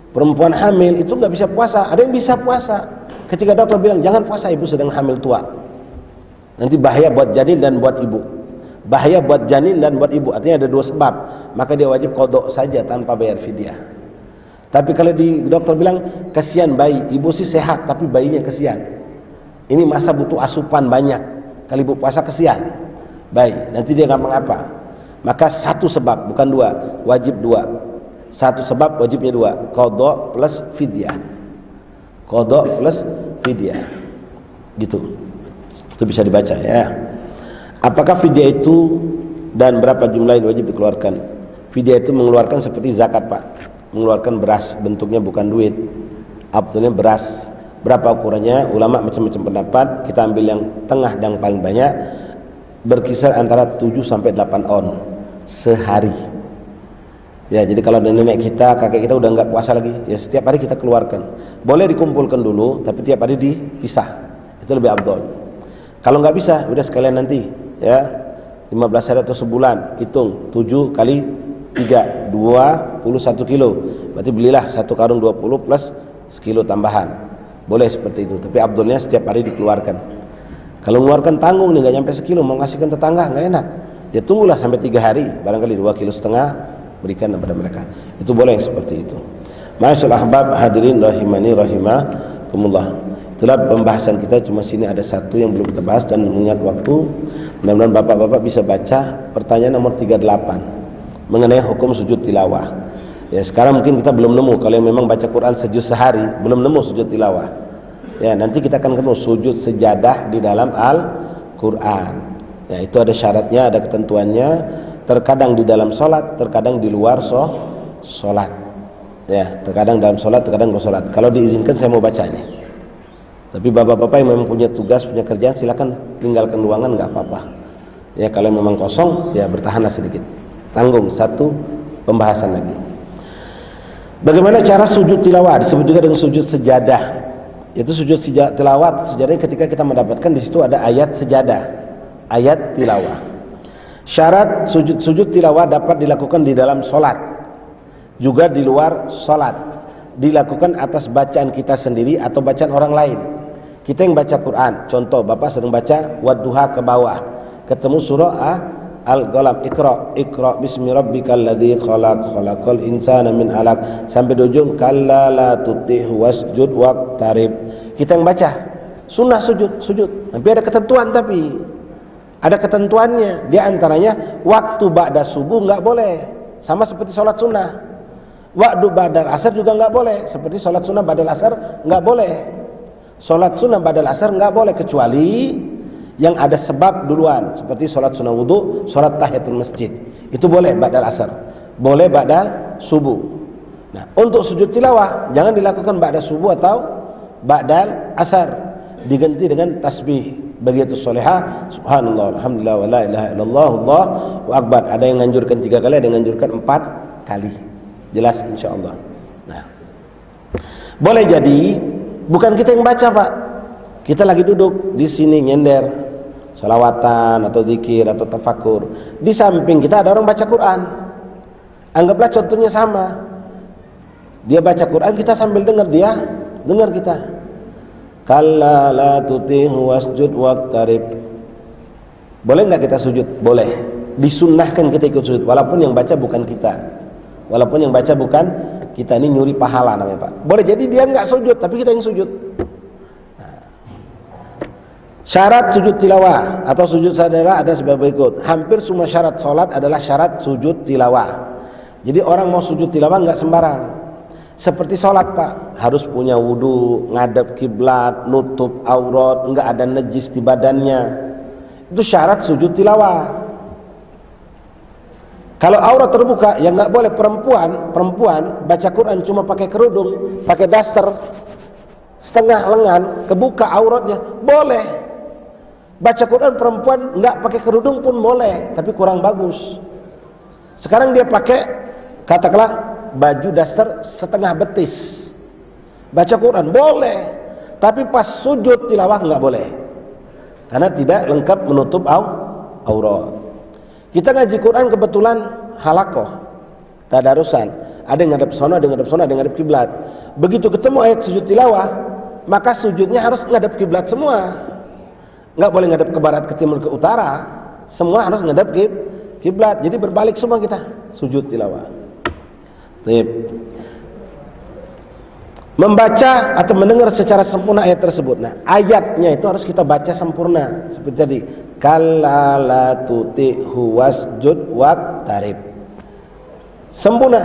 Perempuan hamil itu nggak bisa puasa. Ada yang bisa puasa. Ketika dokter bilang jangan puasa, ibu sedang hamil tua, nanti bahaya buat janin dan buat ibu. Bahaya buat janin dan buat ibu. Artinya ada dua sebab. Maka dia wajib qadha saja tanpa bayar fidyah. Tapi kalau di dokter bilang kasihan bayi, ibu sih sehat tapi bayinya kasihan. Ini masa butuh asupan banyak. Kalau ibu puasa kasihan bayi, nanti dia nggak mengapa. Maka satu sebab, bukan dua, wajib dua. Satu sebab wajibnya dua, qadha plus fidyah. Qadha plus fidyah. Gitu. Itu bisa dibaca ya. Apakah fidyah itu dan berapa jumlah yang wajib dikeluarkan? Fidyah itu mengeluarkan seperti zakat, Pak. Mengeluarkan beras, bentuknya bukan duit. Artinya beras. Berapa ukurannya? Ulama macam-macam pendapat. Kita ambil yang tengah dan paling banyak, berkisar antara 7 sampai 8 on sehari. Ya, jadi kalau nenek kita, kakek kita udah nggak puasa lagi, ya setiap hari kita keluarkan. Boleh dikumpulkan dulu, tapi tiap hari dipisah. Itu lebih afdal. Kalau nggak bisa, udah sekalian nanti, ya 15 hari atau sebulan, hitung 7 kali 3, 21 kilo. Berarti belilah 1 karung 20 plus sekilo tambahan. Boleh seperti itu, tapi afdalnya setiap hari dikeluarkan. Kalau mengeluarkan tanggung nih, nggak nyampe sekilo, mau ngasihkan tetangga nggak enak. Ya tunggulah sampai 3 hari, barangkali 2,5 kilo berikan kepada mereka. Itu boleh seperti itu. Masyaallah ahbab hadirin rahimani rahimakumullah. Itulah pembahasan kita, cuma sini ada satu yang belum kita bahas dan mengingat waktu. Mudah-mudahan bapak-bapak bisa baca pertanyaan nomor 38 mengenai hukum sujud tilawah. Ya, sekarang mungkin kita belum nemu, kalau yang memang baca Quran sejuz sehari belum nemu sujud tilawah. Ya, nanti kita akan ketemu sujud sejadah di dalam Al-Quran. Ya, itu ada syaratnya, ada ketentuannya. Terkadang di dalam sholat, terkadang di luar sholat. Ya, terkadang dalam sholat, terkadang luar sholat. Kalau diizinkan saya mau baca ini. Tapi bapak-bapak yang memang punya tugas, punya kerjaan, silakan tinggalkan ruangan, nggak apa-apa. Ya, kalau memang kosong, ya bertahanlah sedikit. Tanggung satu pembahasan lagi. Bagaimana cara sujud tilawah? Disebut juga dengan sujud sejadah. Itu sujud tilawah. Sejadahnya ketika kita mendapatkan di situ ada ayat sejadah, ayat tilawah. Syarat sujud tilawah dapat dilakukan di dalam sholat, juga di luar sholat. Dilakukan atas bacaan kita sendiri atau bacaan orang lain. Kita yang baca Quran, contoh bapak sedang baca wadduha ke bawah, ketemu surah Al-Qalam, Iqra bismi rabbikal ladzi khalaq, khalaqal insana min 'alaq, sampai di ujung kalla la tuti'hu wasjud waqtarib. Kita yang baca, sunnah sujud. Tapi ada ketentuan, ada ketentuannya. Di antaranya waktu ba'da subuh nggak boleh, sama seperti sholat sunnah. Waktu ba'da asar juga nggak boleh, seperti sholat sunnah ba'da asar nggak boleh. Sholat sunnah ba'da asar nggak boleh kecuali yang ada sebab duluan, seperti sholat sunnah wudu, sholat tahiyatul masjid. Itu boleh ba'da asar, boleh ba'da subuh. Nah, untuk sujud tilawah jangan dilakukan ba'da subuh atau ba'da asar, diganti dengan tasbih. Begitu solehah, subhanallah, alhamdulillah, wa la ilaha illallah, Allahu akbar. Ada yang nganjurkan 3 kali, ada yang nganjurkan 4 kali. Jelas insyaallah. Nah, boleh jadi bukan kita yang baca, Pak. Kita lagi duduk di sini nyender, salawatan atau zikir atau tafakur. Di samping kita ada orang baca Quran. Anggaplah contohnya sama. Dia baca Quran, kita sambil dengar, dia dengar kita. Kalla la tuti'hu wasjud waqtarib. Boleh nggak kita sujud? Boleh. Disunnahkan kita ikut sujud walaupun yang baca bukan kita. kita ini nyuri pahala namanya Pak. Boleh jadi dia nggak sujud, tapi kita yang sujud. Nah. Syarat sujud tilawah atau sujud saudara ada sebagai berikut. Hampir semua syarat sholat adalah syarat sujud tilawah. Jadi orang mau sujud tilawah nggak sembarang. Seperti sholat Pak, harus punya wudu, ngadep kiblat, nutup aurat, nggak ada najis di badannya. Itu syarat sujud tilawah. Kalau aurat terbuka, ya nggak boleh. Perempuan baca Quran cuma pakai kerudung, pakai daster setengah lengan, kebuka auratnya, boleh. Baca Quran perempuan nggak pakai kerudung pun boleh, tapi kurang bagus. Sekarang dia pakai, katakanlah baju daster setengah betis, baca Quran boleh, tapi pas sujud tilawah nggak boleh, karena tidak lengkap menutup aurat. Kita ngaji Quran kebetulan halakoh, tadarusan, ada yang ngadep sono, ada yang ngadep sono, ada yang ngadep kiblat. Begitu ketemu ayat sujud tilawah, maka sujudnya harus ngadep kiblat semua. Nggak boleh ngadep ke barat, ke timur, ke utara. Semua harus ngadep kiblat. Jadi berbalik semua kita sujud tilawah. Membaca atau mendengar secara sempurna ayat tersebut. Nah, ayatnya itu harus kita baca sempurna. Seperti tadi, kalla la tuti'hu wasjud waqtarib. Sempurna.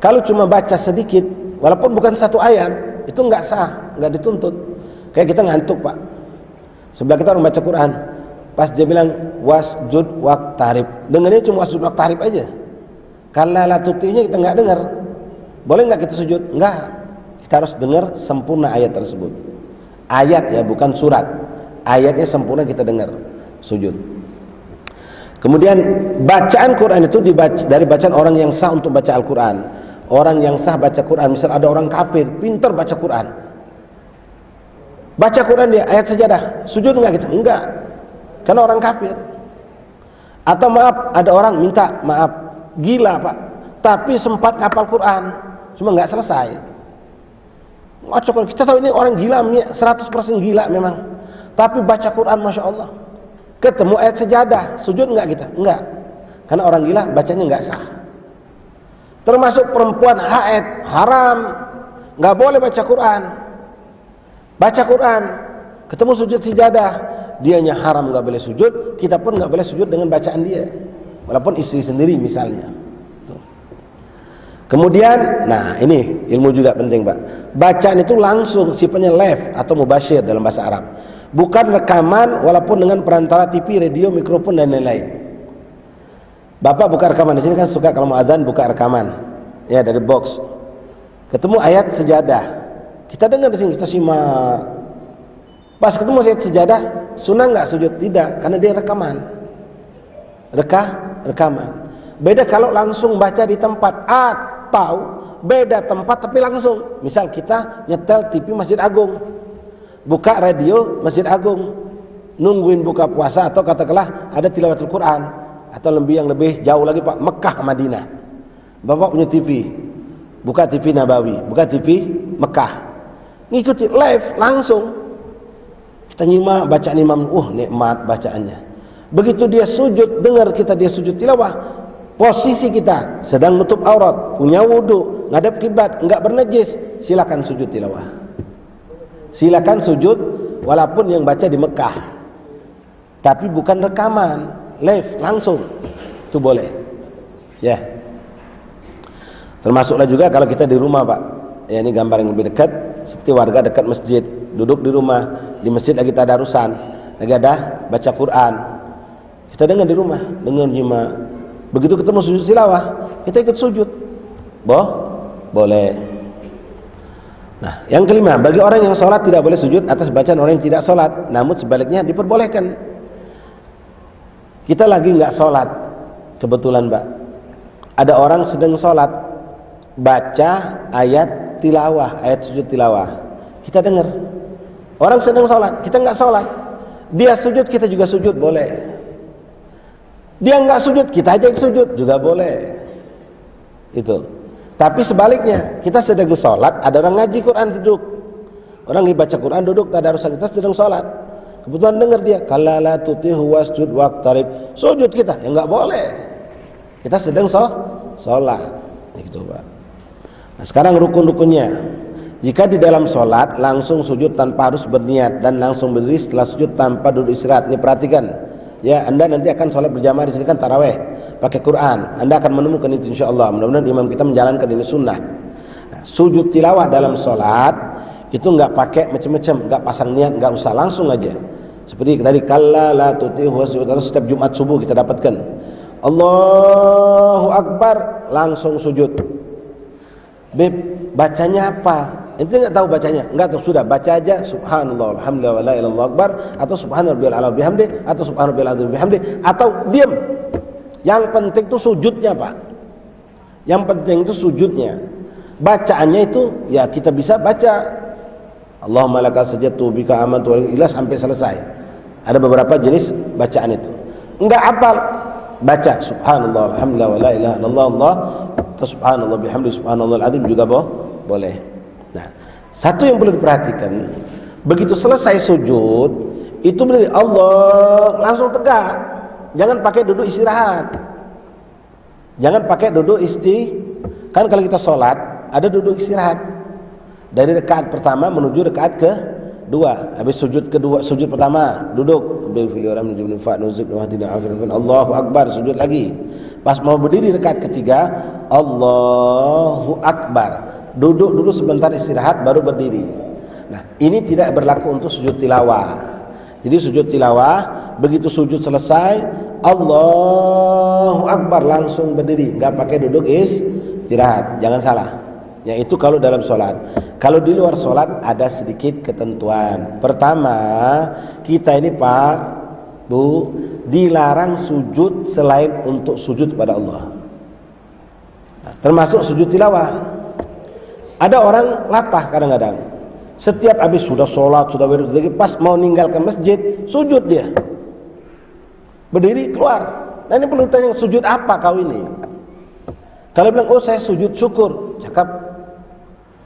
Kalau cuma baca sedikit, walaupun bukan satu ayat, itu nggak sah, nggak dituntut. Kayak kita ngantuk Pak, sebelah kita orang baca Quran, pas dia bilang wasjud waqtarib, dengarnya cuma wasjud waqtarib aja. Kalla la tuti'nya kita nggak dengar. Boleh nggak kita sujud? Nggak. Kita harus dengar sempurna ayat tersebut. Ayat ya, bukan surat. Ayatnya sempurna kita dengar, sujud. Kemudian bacaan Quran itu dibaca dari bacaan orang yang sah untuk baca Al-Quran. Orang yang sah baca Quran, misal ada orang kafir pintar baca Quran, baca Quran dia ayat sejadah, sujud enggak kita? Enggak, karena orang kafir. Atau maaf, ada orang minta maaf, gila Pak, tapi sempat ngapal Quran, cuma nggak selesai. Kita tahu ini orang gila, 100% gila memang, tapi baca Quran Masya Allah, ketemu ayat sejadah, sujud enggak kita? Enggak, karena orang gila bacanya enggak sah. Termasuk perempuan haid, haram, enggak boleh baca Quran. Baca Quran, ketemu sujud sejadah, dianya haram, enggak boleh sujud, kita pun enggak boleh sujud dengan bacaan dia, walaupun istri sendiri misalnya. Kemudian, nah ini ilmu juga penting Pak. Bacaan itu langsung, sifatnya live atau mubasyir dalam bahasa Arab. Bukan rekaman walaupun dengan perantara TV, radio, mikrofon dan lain-lain. Bapak buka rekaman, di sini kan suka kalau mau adzan buka rekaman. Ya dari box. Ketemu ayat sejadah. Kita dengar di sini, kita simak. Pas ketemu ayat sejadah, sunnah enggak sujud? Tidak, karena dia rekaman. Rekaman. Beda kalau langsung baca di tempat, atau beda tempat tapi langsung. Misal kita nyetel TV Masjid Agung, buka radio Masjid Agung, nungguin buka puasa, atau katakanlah ada tilawatul Quran, atau yang lebih jauh lagi Pak, Mekah ke Madinah. Bapak punya TV, buka TV Nabawi, buka TV Mekah, ngikuti live langsung. Kita nyimak bacaan imam, nikmat bacaannya. Begitu dia sujud, dengar kita dia sujud tilawah, posisi kita sedang nutup aurat, punya wudu, ngadep kiblat, enggak bernajis, silakan sujud tilawah. Silakan sujud walaupun yang baca di Mekah. Tapi bukan rekaman, live langsung. Itu boleh. Ya. Termasuklah juga kalau kita di rumah, Pak. Ya, ini gambar yang lebih dekat, seperti warga dekat masjid, duduk di rumah, di masjid lagi tadarusan, lagi ada baca Quran. Kita dengar di rumah, dengar nyimak. Begitu ketemu sujud tilawah, kita ikut sujud. Boleh. Nah, yang kelima, bagi orang yang sholat tidak boleh sujud atas bacaan orang yang tidak sholat. Namun sebaliknya diperbolehkan. Kita lagi nggak sholat, kebetulan Mbak, ada orang sedang sholat, baca ayat tilawah, ayat sujud tilawah. Kita dengar. Orang sedang sholat, kita nggak sholat, dia sujud, kita juga sujud, boleh. Dia nggak sujud, kita aja yang sujud juga boleh. Itu. Tapi sebaliknya, kita sedang sholat, ada orang ngaji Quran duduk, orang yang baca Quran duduk, tadarusan, kita sedang sholat, kebetulan dengar dia, kalla la tuti'hu wasjud waqtarib, sujud kita, ya nggak boleh. Kita sedang sholat, gitu Pak. Nah, sekarang rukun-rukunnya. Jika di dalam sholat langsung sujud tanpa harus berniat dan langsung berdiri setelah sujud tanpa duduk istirahat. Ini perhatikan. Ya, Anda nanti akan sholat berjamaah di sini kan taraweh pakai Quran. Anda akan menemukan itu insyaallah. Mudah-mudahan imam kita menjalankan ini sunnah. Nah, sujud tilawah dalam sholat itu enggak pakai macam-macam, enggak pasang niat, enggak usah, langsung aja. Seperti tadi kalla la tuti'hu wasjud, setiap Jumat subuh kita dapatkan. Allahu Akbar, langsung sujud. Beb, bacanya apa? Ente enggak tahu bacanya? Enggak tahu, sudah baca aja subhanallah alhamdulillah wa la ilaha illallah akbar, atau subhanarabbiyal a'la bihamdi, atau subhanarabbiyal azim bihamdi, atau diam. Yang penting itu sujudnya, Pak. Yang penting itu sujudnya. Bacaannya itu ya kita bisa baca Allahumma laka sajadtu bika amantu ila sampai selesai. Ada beberapa jenis bacaan itu. Enggak hafal, baca subhanallah alhamdulillah wa la ilaha illallah Allah, atau subhanallah bihamdi subhanallahal azim juga boleh. Nah, satu yang perlu diperhatikan, begitu selesai sujud itu berdiri Allah langsung tegak. Jangan pakai duduk istirahat. Jangan pakai duduk kan kalau kita sholat ada duduk istirahat. Dari rakaat pertama menuju rakaat kedua. Habis sujud kedua, sujud pertama duduk, Allahu Akbar, sujud lagi. Pas mau berdiri rakaat ketiga, Allahu Akbar. Duduk dulu sebentar istirahat baru berdiri. Nah, ini tidak berlaku untuk sujud tilawah. Jadi sujud tilawah begitu sujud selesai, Allahu Akbar langsung berdiri, enggak pakai duduk istirahat. Jangan salah. Yang itu kalau dalam sholat. Kalau di luar sholat ada sedikit ketentuan. Pertama, kita ini Pak, Bu, dilarang sujud selain untuk sujud kepada Allah. Nah, termasuk sujud tilawah. Ada orang latah kadang-kadang. Setiap habis sudah sholat, sudah berdiri, pas mau ninggalkan masjid, sujud dia. Berdiri keluar. Nah, ini perlu tanya, sujud apa kau ini? Kalau bilang, oh saya sujud syukur, cakap,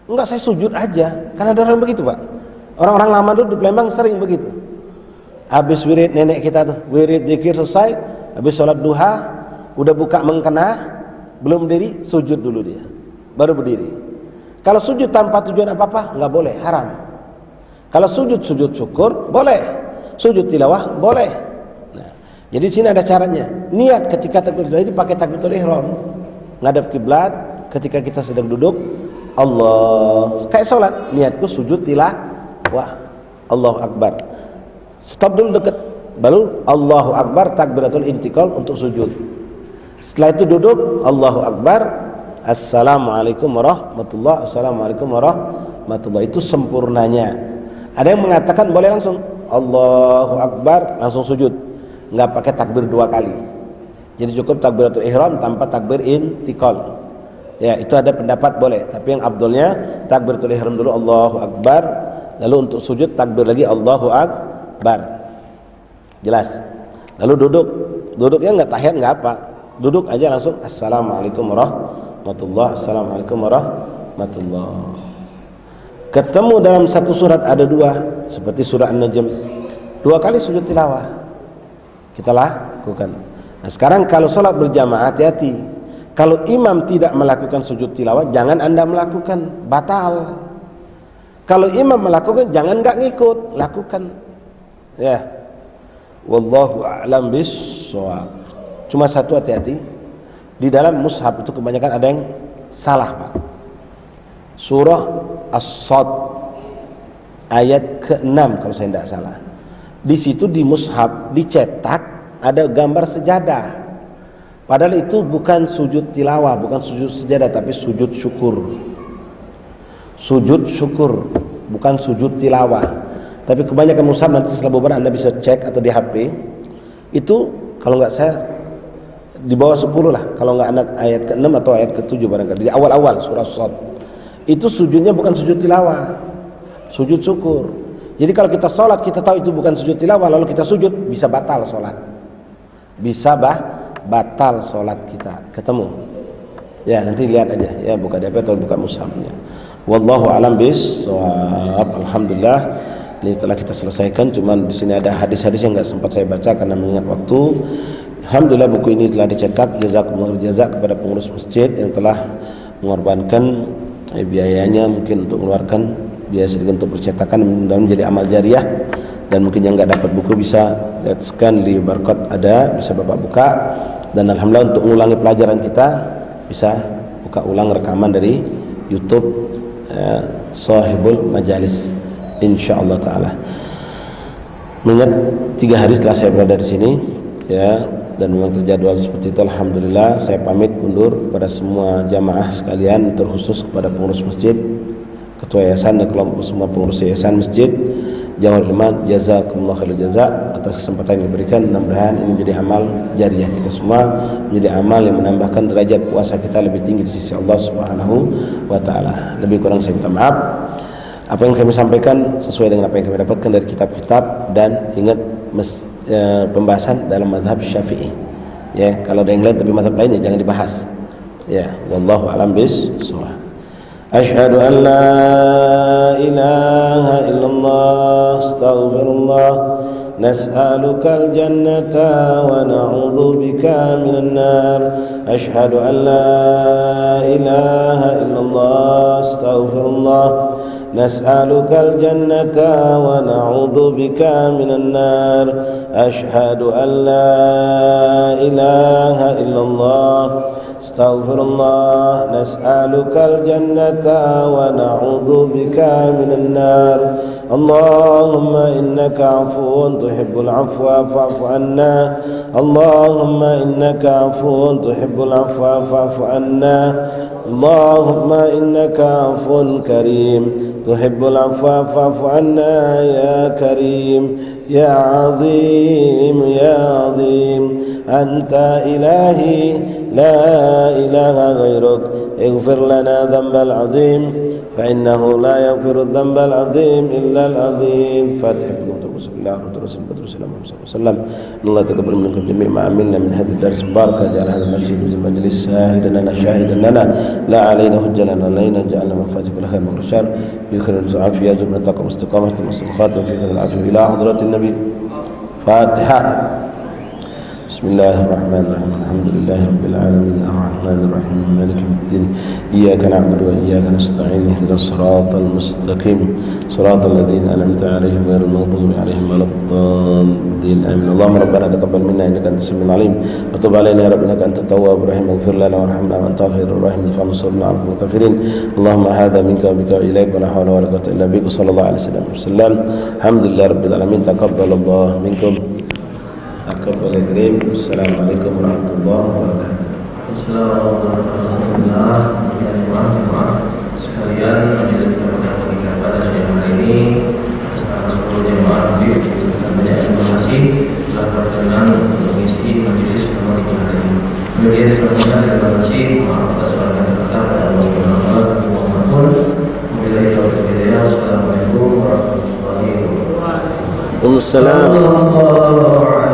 enggak, saya sujud aja. Karena ada orang begitu, Pak. Orang-orang lama dulu di Palembang sering begitu. Habis wirid nenek kita tuh, wirid zikir selesai, habis sholat duha, udah buka mengkena, belum berdiri, sujud dulu dia, baru berdiri. Kalau sujud tanpa tujuan apa-apa, enggak boleh, haram. Kalau sujud syukur, boleh. Sujud tilawah, boleh. Nah, jadi sini ada caranya. Niat ketika takbiratul ihram pakai takbiratul ihram. Ngadap kiblat ketika kita sedang duduk, Allah. Kayak sholat, niatku sujud tilawah. Allahu Akbar. Stop dulu dekat. Baru Allahu Akbar takbiratul intikal untuk sujud. Setelah itu duduk, Allahu Akbar. Assalamualaikum warahmatullahi, assalamualaikum warahmatullahi. Itu sempurnanya. Ada yang mengatakan boleh langsung Allahu Akbar langsung sujud, nggak pakai takbir dua kali. Jadi cukup takbiratul ihram tanpa takbir intikal. Ya, itu ada pendapat boleh. Tapi yang abdulnya takbiratul ihram dulu Allahu Akbar, lalu untuk sujud takbir lagi Allahu Akbar. Jelas. Lalu duduknya nggak tahiyat, nggak apa, duduk aja langsung assalamualaikum warahmatullahi, assalamualaikum warahmatullahi. Ketemu dalam satu surat ada dua, seperti surah An-Najm, dua kali sujud tilawah kita lakukan. Nah, sekarang kalau sholat berjamaah hati-hati. Kalau imam tidak melakukan sujud tilawah, jangan anda melakukan, batal. Kalau imam melakukan, jangan nggak ngikut, lakukan. Ya, wallahu a'lam bissawab. Cuma satu, hati-hati. Di dalam mushaf itu kebanyakan ada yang salah, Pak. Surah As-Sad ayat ke-6 kalau saya tidak salah. Di situ di mushaf dicetak ada gambar sejadah. Padahal itu bukan sujud tilawah, bukan sujud sejadah, tapi sujud syukur. Sujud syukur, bukan sujud tilawah. Tapi kebanyakan mushaf nanti setelah beberapa Anda bisa cek atau di HP. Itu kalau nggak saya di bawah 10 lah, kalau nggak anak ayat ke-6 atau ayat ke-7 barangkali, di awal-awal surah As-Sad. Itu sujudnya bukan sujud tilawah, sujud syukur. Jadi kalau kita sholat kita tahu itu bukan sujud tilawah, lalu kita sujud, bisa batal sholat, bisa batal sholat kita. Ketemu ya, nanti lihat aja ya, buka DP atau buka mushafnya. Wallahu a'lam bissawab. Alhamdulillah, ini telah kita selesaikan. Cuman di sini ada hadis-hadis yang nggak sempat saya baca karena mengingat waktu. Alhamdulillah buku ini telah dicetak. Jazakumullah jazak kepada pengurus masjid yang telah mengorbankan biayanya mungkin untuk mengeluarkan biaya sedikit untuk percetakan dan menjadi amal jariah. Dan mungkin yang nggak dapat buku bisa lihat scan di barcode ada, bisa Bapak buka. Dan alhamdulillah untuk mengulangi pelajaran kita bisa buka ulang rekaman dari YouTube Sahibul Majalis insyaallah taala. Mengingat 3 hari setelah saya berada di sini ya, dan memang terjadwal seperti itu, alhamdulillah saya pamit undur kepada semua jamaah sekalian, terkhusus kepada pengurus masjid, ketua yayasan dan kelompok semua pengurus yayasan masjid Jawahir Iman, jazakumullah khairul jaza atas kesempatan yang diberikan. Mudah-mudahan ini menjadi amal jariah kita semua, menjadi amal yang menambahkan derajat puasa kita lebih tinggi di sisi Allah Subhanahu wa taala. Lebih kurang saya minta maaf. Apa yang kami sampaikan sesuai dengan apa yang kami dapatkan dari kitab-kitab, dan ingat pembahasan dalam mazhab Syafi'i. Ya, kalau ada yang lain tapi mazhab lain ya jangan dibahas. Ya, wallahu a'lam bishawab. Asyhadu an la ilaha illallah, astaghfirullah, nas'alukal jannata wa na'udzu bika minan nar. Asyhadu an la ilaha illallah, astaghfirullah, nas'alukal jannata wa na'udzu bika minan nar. Asyhadu an la ilaha illallah, astaghfirullah, nas'alukal jannata wa na'udzu bika minan nar. Allahumma innaka 'afuwun tuhibbul 'afwa fa'fu 'anna. Allahumma innaka 'afuwun tuhibbul 'afwa fa'fu 'anna. Allahumma innaka 'afuwun karim tuhibbul 'afwa fa'fu 'anna ya karim ya 'azim ya 'azim. Anta ilahi la ilaha ghairuk, ighfir lana dhanbal 'azim fa innahu la yaghfiru dhanbal 'azim illa al-'azim. Fatihah. Allah taqabbal minkum jami' ma amilna min hadhihi ad-dars baraka ja'al hadha al-masjid wal majlis shahidan lana shahidan lana la 'alaina hujjatan alaina ja'alna mafatih khair wa syarr bi khairin afiyah wa taqwa istiqamah wa khatim fi khairin afiyah ila hadratin nabi. Fatihah. Bismillahirrahmanirrahim. Alhamdulillahirabbil alamin arrahmanir rahim maliki yaumiddin. Iyyaka na'budu wa iyyaka nasta'in ihdinas siratal mustaqim siratal ladzina an'amta 'alaihim ghairil maghdubi 'alaihim waladdallin. Amin. Allahumma rabbana taqabbal minna innaka antas samiul 'alim wa tub 'alaina ya rabbana innaka antat tawwabur rahim. Ighfir lana warhamna wa anta khairur rahimin fansurna 'alal kafirin. Allahumma hadha minka wa bika ilaik wa la hawla wa la quwwata illa bika sallallahu alaihi wasallam. Alhamdulillahirabbil alamin. Taqabbalallahu minkum. Assalamualaikum warahmatullahi wabarakatuh. Assalamualaikum warahmatullahi wabarakatuh. Sekalian majelis kita berikan pada siang hari ini atas nama seluruh jemaah di banyak terima kasih telah berkenan untuk mengisi majelis pada hari ini. Kemudian selanjutnya terima kasih maaf atas segala kata pada Allah Muhammad. Wabillahi taufiq wal hidayah. Assalamualaikum warahmatullahi wabarakatuh. Waalaikumsalam.